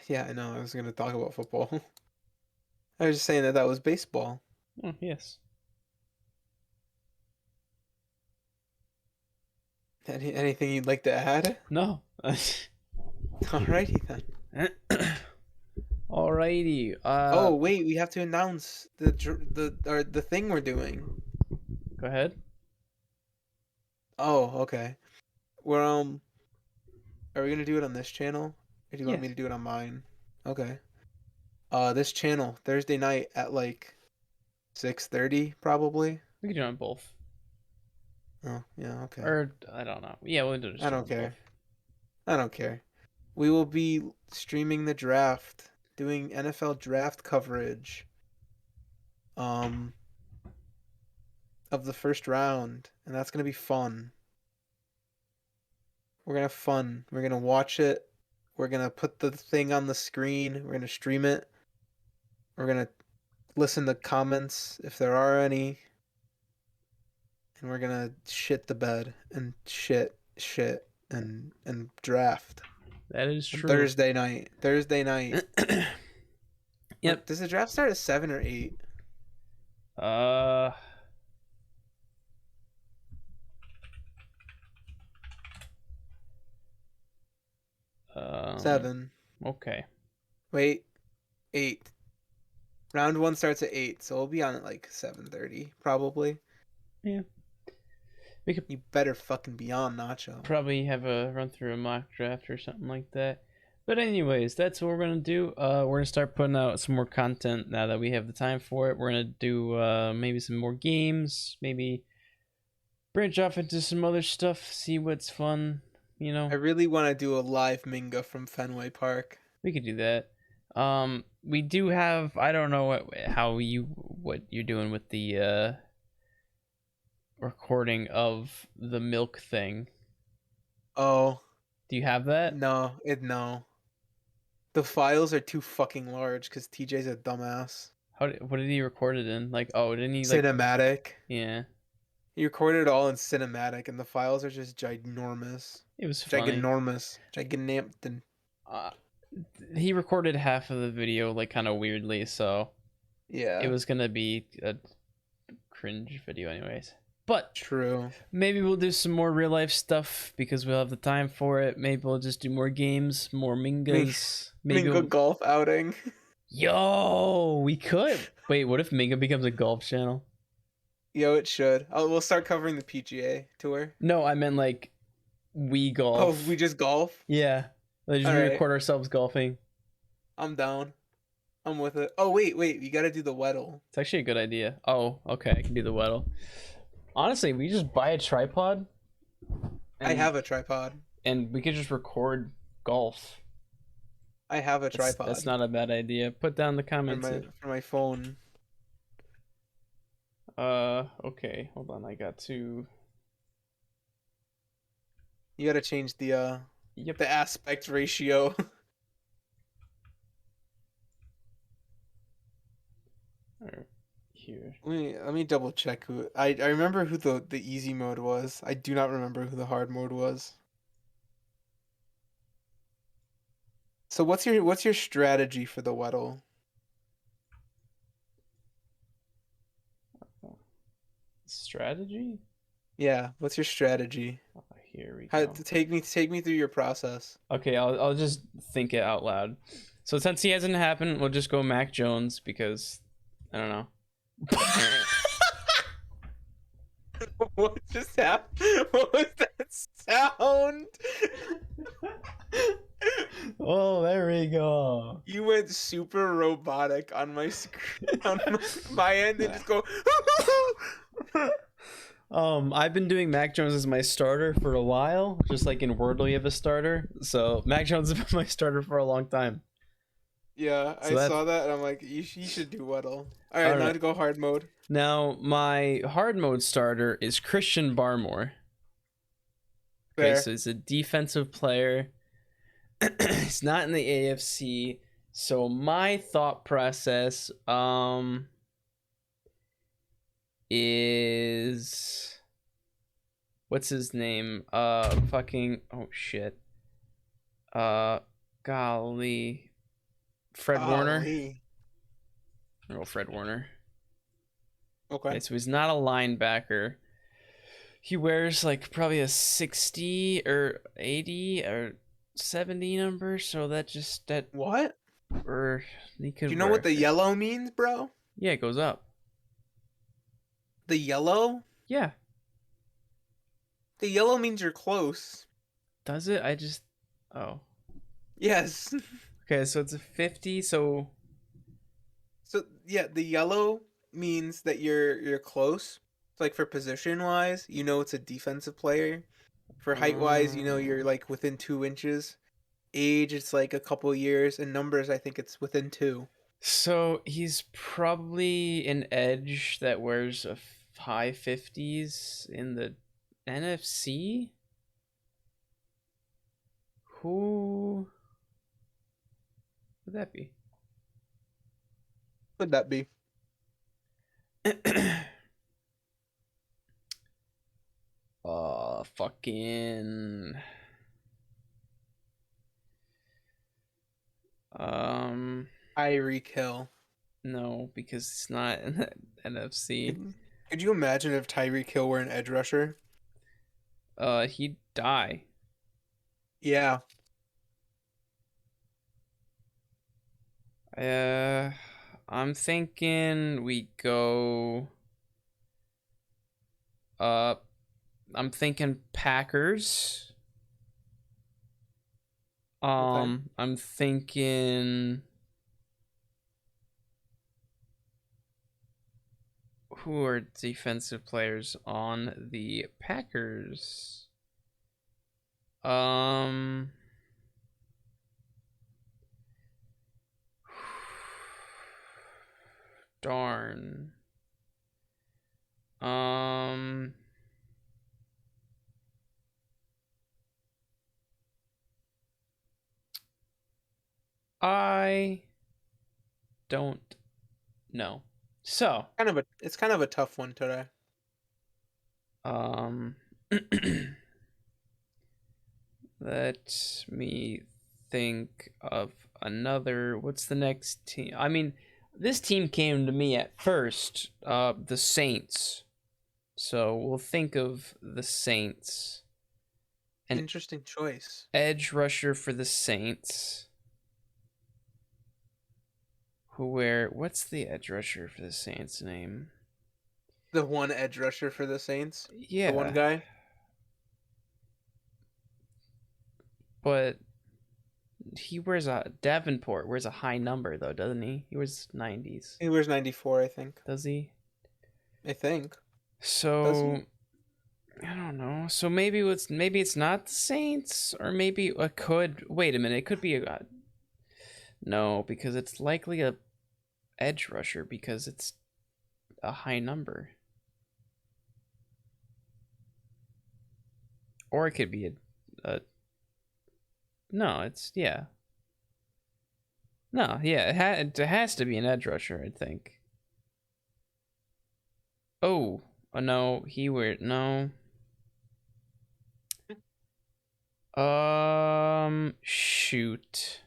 Yeah, I know. I was gonna talk about football. I was just saying that was baseball. Oh, yes. Anything you'd like to add? No. Alrighty then. Alrighty. Oh wait, we have to announce the thing we're doing. Go ahead. Oh, okay. We're are we gonna do it on this channel? Or do you want me Yes, to do it on mine? Okay. This channel Thursday night at like 6:30 probably. we can do it on both. Oh yeah, okay. Or I don't know. Yeah, we'll just I do it don't on both. care. I don't care. We will be streaming the draft, doing NFL draft coverage. Um, of the first round, and that's gonna be fun. We're gonna have fun. We're gonna watch it. We're gonna put the thing on the screen. We're gonna stream it. We're gonna listen to comments if there are any, and we're gonna shit the bed and shit and draft That is on true. Thursday night. Thursday night. Yep. Does the draft start at 7 or 8? Uh, 7. okay. Wait, 8. Round 1 starts at 8, so we'll be on at like 7:30 probably. Yeah. We could You better fucking be on, Nacho. probably have a run through a mock draft or something like that. But anyways, that's what we're gonna do. We're gonna start putting out some more content now that we have the time for it. We're gonna do maybe some more games, maybe branch off into some other stuff, see what's fun. You I know, really want to do a live Minga from Fenway Park. we could do that. We do have I don't know what you're doing with the recording of the milk thing. Oh, Do you have that? no. The files are too fucking large because TJ's a dumbass. What did he record it in? Like, oh, didn't he like? Cinematic. Yeah. He recorded it all in cinematic, and the files are just ginormous, It was funny. giganormous, gigantic. Uh, he recorded half of the video like kind of weirdly, so it Yeah, was gonna be a cringe video anyways. But true. maybe we'll do some more real life stuff because we'll have the time for it. Maybe we'll just do more games, more Ming- Mingas. Maybe Minga golf outing. yo, we could. Wait, what if Minga becomes a golf channel? Yo, it should. We'll start covering the PGA tour. No, I meant like we Oh, golf. we just golf. Yeah. Like just All right, record ourselves golfing. I'm down. I'm with it. Oh wait, you gotta do the Weddle. It's actually a good idea. Oh, okay, I can do the Weddle. Honestly, we just buy a tripod I and have a tripod. and we could just record golf. I have a tripod That's not a bad idea. Put down the for comments. my phone. Okay, hold on. I got to. You gotta change Yep. the aspect ratio. Or here. Let me double check who I remember who the easy mode was. I do not remember who the hard mode was. So what's your strategy for the Weddle? Strategy. Yeah, what's your strategy? Oh, here we How go. take me through your process. Okay, I'll just think it out loud. So since he hasn't happened, we'll just go Mac Jones because I don't know. What just happened? What was that sound? Oh, there we go. You went super robotic on my screen, on my end, and just go. I've been doing Mac Jones as my starter for a while, just like in Wordle you have a starter. So Mac Jones has been my starter for a long time. Yeah, So I saw that, and I'm like, you should do Weddle. All right, All now right. to go hard mode. Now my hard mode starter is Christian Barmore. Okay, Fair. so he's a defensive player. He's not in the AFC. So my thought process is what's his name? Fucking oh shit. Golly. Fred Warner. Golly. Oh, Fred Warner. Okay. Okay, so he's not a linebacker. He wears like probably a 60 or 80 or 70 number, so that What? or he could Do you know wear what the yellow means, bro? Yeah, it goes up. The yellow? Yeah. The yellow means you're close. Does it? I just oh. Yes. Okay, so it's a 50, so So yeah, the yellow means that you're close. So, like for position wise, you know it's a defensive player. For height wise, you know you're like within 2 inches. Age, it's like a couple years, and numbers, I think it's within 2. so he's probably an edge that wears a high 50s in the NFC. Who would that be? Could that be? Fucking Tyreek Hill. no, because it's not in the NFC. Could you imagine if Tyreek Hill were an edge rusher? He'd die. Yeah. I'm thinking we go I'm thinking Packers. Okay. I'm thinking who are defensive players on the Packers? Darn. I don't know. So, It's kind of a tough one today. Um, let me think of another. What's the next team? I mean, this team came to me at first. The Saints. So we'll think of the Saints. An Interesting choice. edge rusher for the Saints. What's the edge rusher for the Saints name? The one edge rusher for the Saints. The one Yeah, guy. but he wears a Davenport wears a high number though, doesn't he? He wears 90s. He wears 94, I think. Does he? I think. Does he? So I don't know. So maybe it's not the Saints, or maybe it could. Wait a minute. It could be a no, because it's likely a edge rusher because it's a high number, or it could be a no. It's yeah. No, yeah. It has to be an edge rusher, I think. Oh, no. No. Shoot.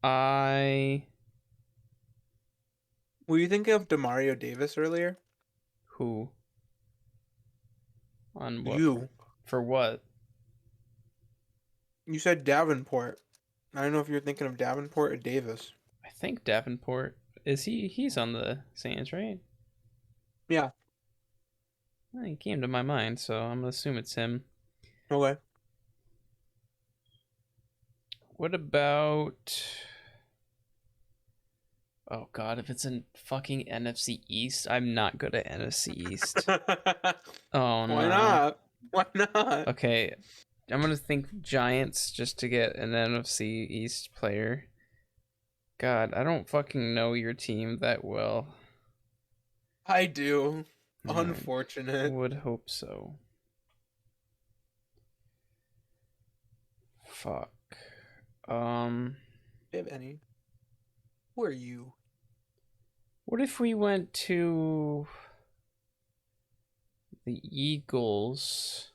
I Were you thinking of Demario Davis earlier? who on what You. for what? You said Davenport. I don't know if you're thinking of Davenport or Davis. I think Davenport is he's on the Saints, right? Yeah. Well, he came to my mind, so I'm gonna assume it's him. Okay. What about oh god, if it's in fucking NFC East, I'm not good at NFC East. Oh Why no. not? Why not? Okay, I'm gonna think Giants just to get an NFC East player. God, I don't fucking know your team that well. I do. I Unfortunate. would hope so. Fuck. Um, Do you have any? Who are you? what if we went to the Eagles?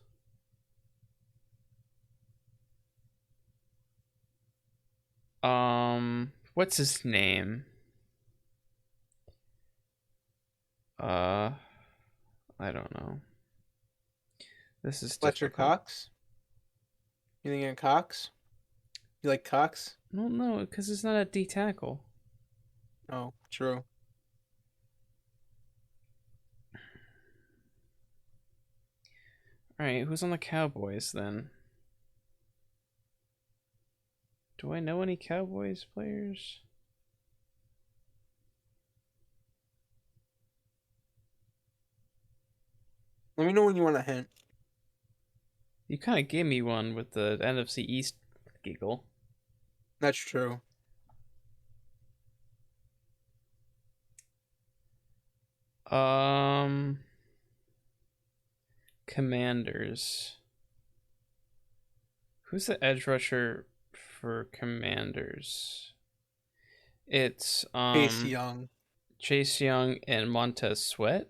What's his name? Uh, I don't know. This is Fletcher difficult. Cox? You thinking of Cox? You like Cox? I don't know because it's not a D tackle. Oh, true. All right, who's on the Cowboys then? Do I know any Cowboys players? Let me know when you want a hint. You kind of gave me one with the NFC East giggle. That's true. Um, Commanders. Who's the edge rusher for Commanders? It's Chase Young. Chase Young and Montez Sweat.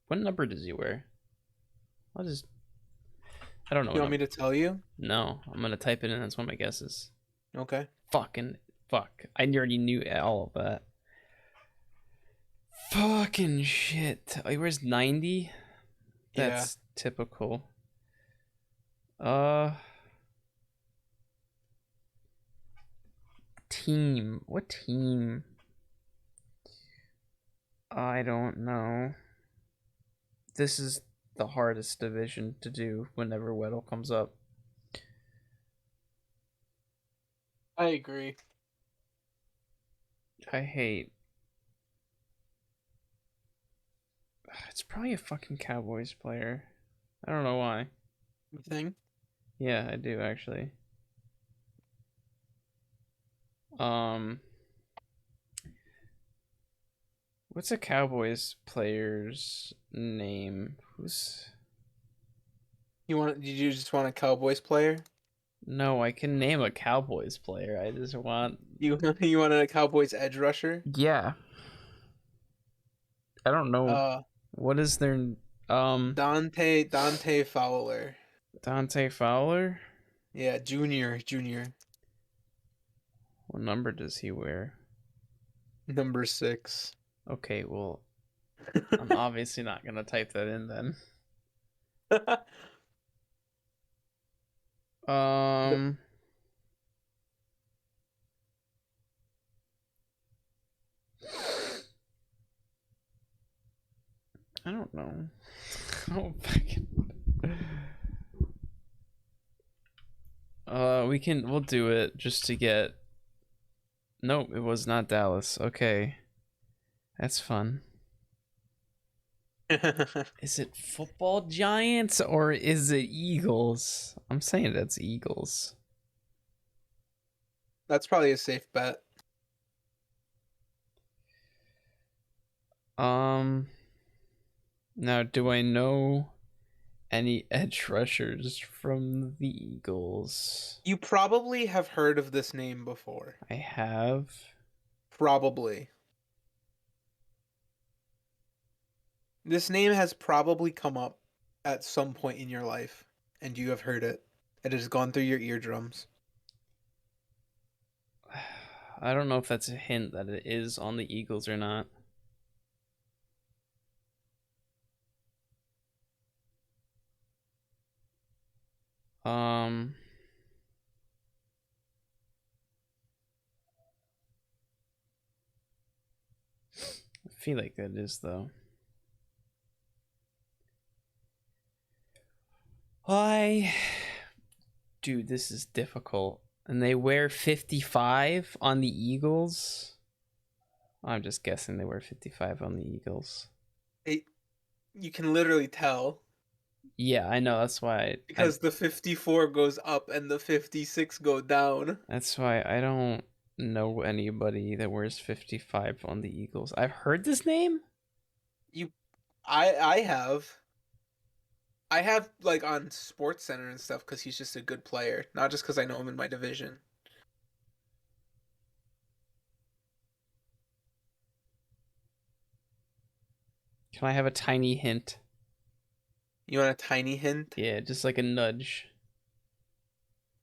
What number does he wear? I'll just I don't know You what want me number. to tell you? No, I'm gonna type it in. That's one of my guesses. Okay. Fucking fuck! I already knew all of that. Fucking shit! He wears 90. Yeah. That's typical. Uh, team. What team? I don't know. This is the hardest division to do whenever Weddle comes up. I agree. I hate. It's probably a fucking Cowboys player. I don't know why. You think? Yeah, I do actually. Um, what's a Cowboys player's name? Who's? Did you just want a Cowboys player? No, I can name a Cowboys player. I just want. You you wanted a Cowboys edge rusher? Yeah. I don't know Uh, what is their um Dante Fowler. Dante Fowler. Yeah, junior, What number does he wear? number 6. Okay, well, I'm obviously not gonna type that in then. The- Um, I don't know. Oh, fucking. We'll do it just to get. Nope, it was not Dallas. Okay, that's fun. Is it football Giants or is it Eagles? I'm saying that's Eagles. That's probably a safe bet. Um, Now do I know any edge rushers from the Eagles? You probably have heard of this name before. I have. Probably. This name has probably come up at some point in your life, and you have heard it. It has gone through your eardrums. I don't know if that's a hint that it is on the Eagles or not. Um, I feel like that is though. I, dude, this is difficult. And they wear 55 on the Eagles. I'm just guessing they wear 55 on the Eagles. It, you can literally tell Yeah, I know. because the 54 goes up and the 56 go down. That's why I don't know anybody that wears 55 on the Eagles. I've heard this name. You I have like on Sports Center and stuff because he's just a good player, not just because I know him in my division. Can I have a tiny hint? You want a tiny hint? Yeah, just like a nudge.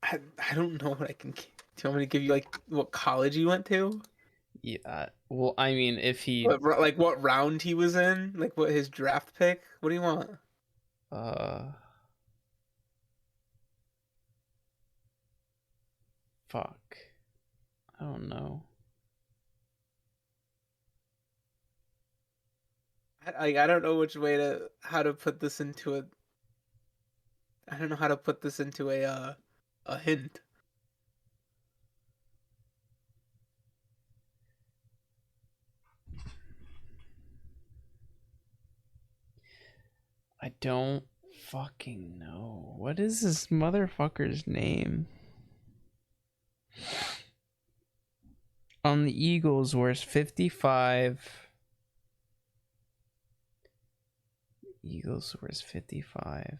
I don't know what I can. Do you want me to give you like what college he went to? Yeah. Well, I mean, if he Like what round he was in? Like what his draft pick? What do you want? uh fuck. I don't know. I don't know which way to how to put this into a. I don't know how to put this into a hint. I don't fucking know. What is this motherfucker's name? On the Eagles wears 55. Eagles wears 55.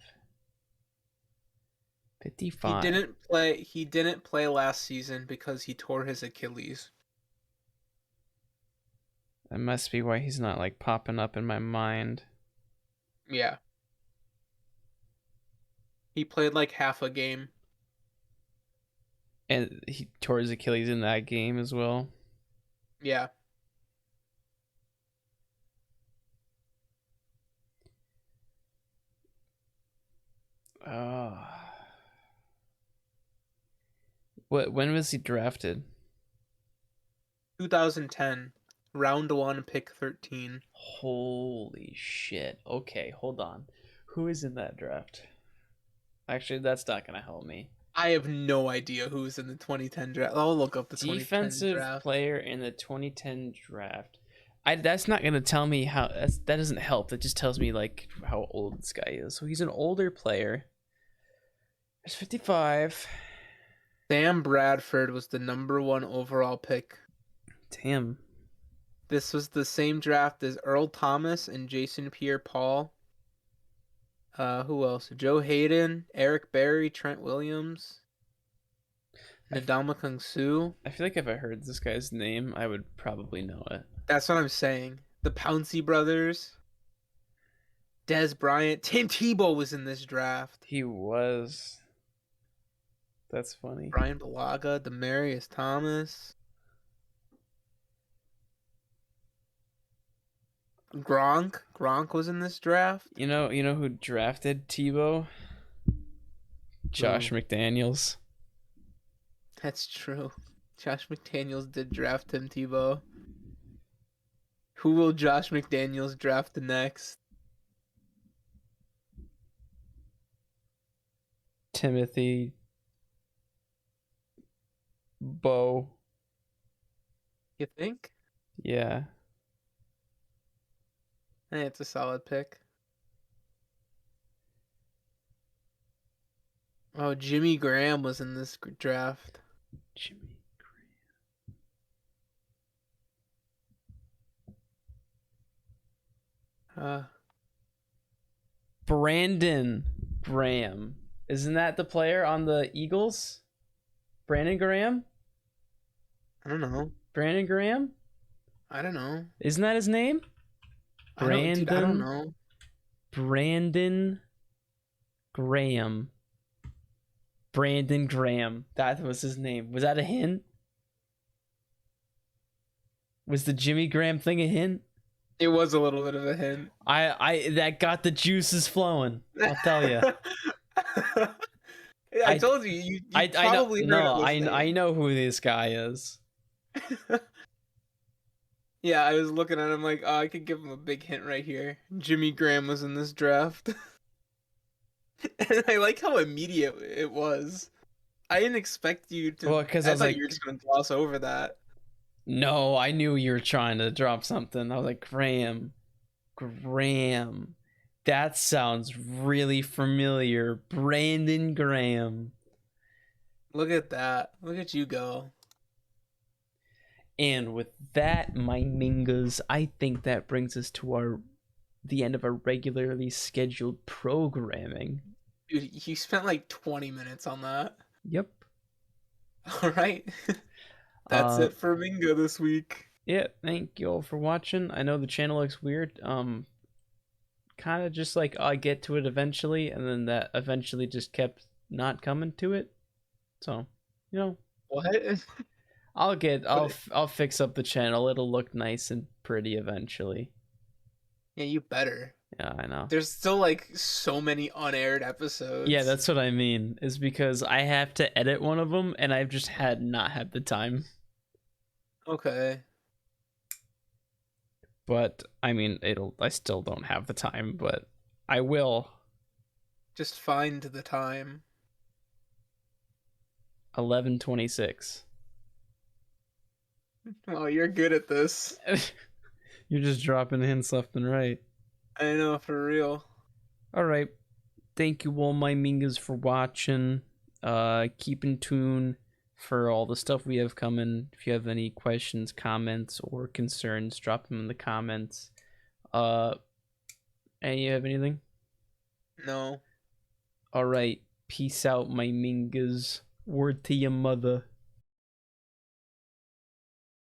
He 55. didn't play. He didn't play last season because he tore his Achilles. That must be why he's not like popping up in my mind. Yeah, he played like half a game. And he tore his Achilles in that game as well. Yeah, Oh. When was he drafted? 2010, round one, pick 13. Holy shit. Okay, hold on. Who is in that draft? Actually, that's not gonna help me. I have no idea who's in the 2010 draft. I'll look up the 2010 Defensive draft. player in the 2010 draft. That's not gonna tell me how. That doesn't help. That just tells me like how old this guy is. So he's an older player. He's 55. Sam Bradford was the number one overall pick. Damn. This was the same draft as Earl Thomas and Jason Pierre-Paul. Who else? Joe Hayden, Eric Berry, Trent Williams, Ndamukong Suh. I feel like if I heard this guy's name, I would probably know it. That's what I'm saying. The Pouncey brothers, Des Bryant, Tim Tebow was in this draft. He was. That's funny. Brian Balaga, Demarius Thomas, Gronk. Gronk was in this draft. You know who drafted Tebow? Josh Who? McDaniels. That's true. Josh McDaniels did draft Tim Tebow. Who will Josh McDaniels draft next? Timothy Bo. You think? Yeah. I think it's a solid pick. Oh, Jimmy Graham was in this draft. Jimmy. Uh, Brandon Graham. Isn't that the player on the Eagles? Brandon Graham? I don't know. Brandon Graham? I don't know. Isn't that his name? I don't, dude, I don't Brandon know. Brandon Graham. Brandon Graham. That was his name. Was that a hint? Was the Jimmy Graham thing a hint? It was a little bit of a hint. I that got the juices flowing. I'll tell you. I told you. You I probably know, heard of this I name. know who this guy is. Yeah, I was looking at him like, oh, I could give him a big hint right here. Jimmy Graham was in this draft. And I like how immediate it was. I didn't expect you to. Well, because I I was thought like, you were just gonna gloss over that. no, I knew you were trying to drop something. I was like, Graham. That sounds really familiar. Brandon Graham. Look at that. Look at you go. And with that, my Mingas, I think that brings us to the end of our regularly scheduled programming. Dude, you spent like 20 minutes on that. Yep. All right. That's Uh, it for Minga this week. yeah, thank you all for watching. I know the channel looks weird. Kind of just like I get to it eventually, and then that eventually just kept not coming to it. So, What? I'll fix up the channel. It'll look nice and pretty eventually. Yeah, you better. Yeah, I know. There's still like so many unaired episodes. Yeah, that's what I mean. Is because I have to edit one of them, and I've just not had the time. Okay. But I mean, I still don't have the time, but I will. Just find the time. 11:26. Oh, you're good at this. You're just dropping hints left and right. I know, for real. All right. Thank you all, my Mingas, for watching. Keep in tune for all the stuff we have coming. If you have any questions, comments, or concerns, drop them in the comments. And you have anything? No. All right. Peace out, my Mingas. Word to your mother.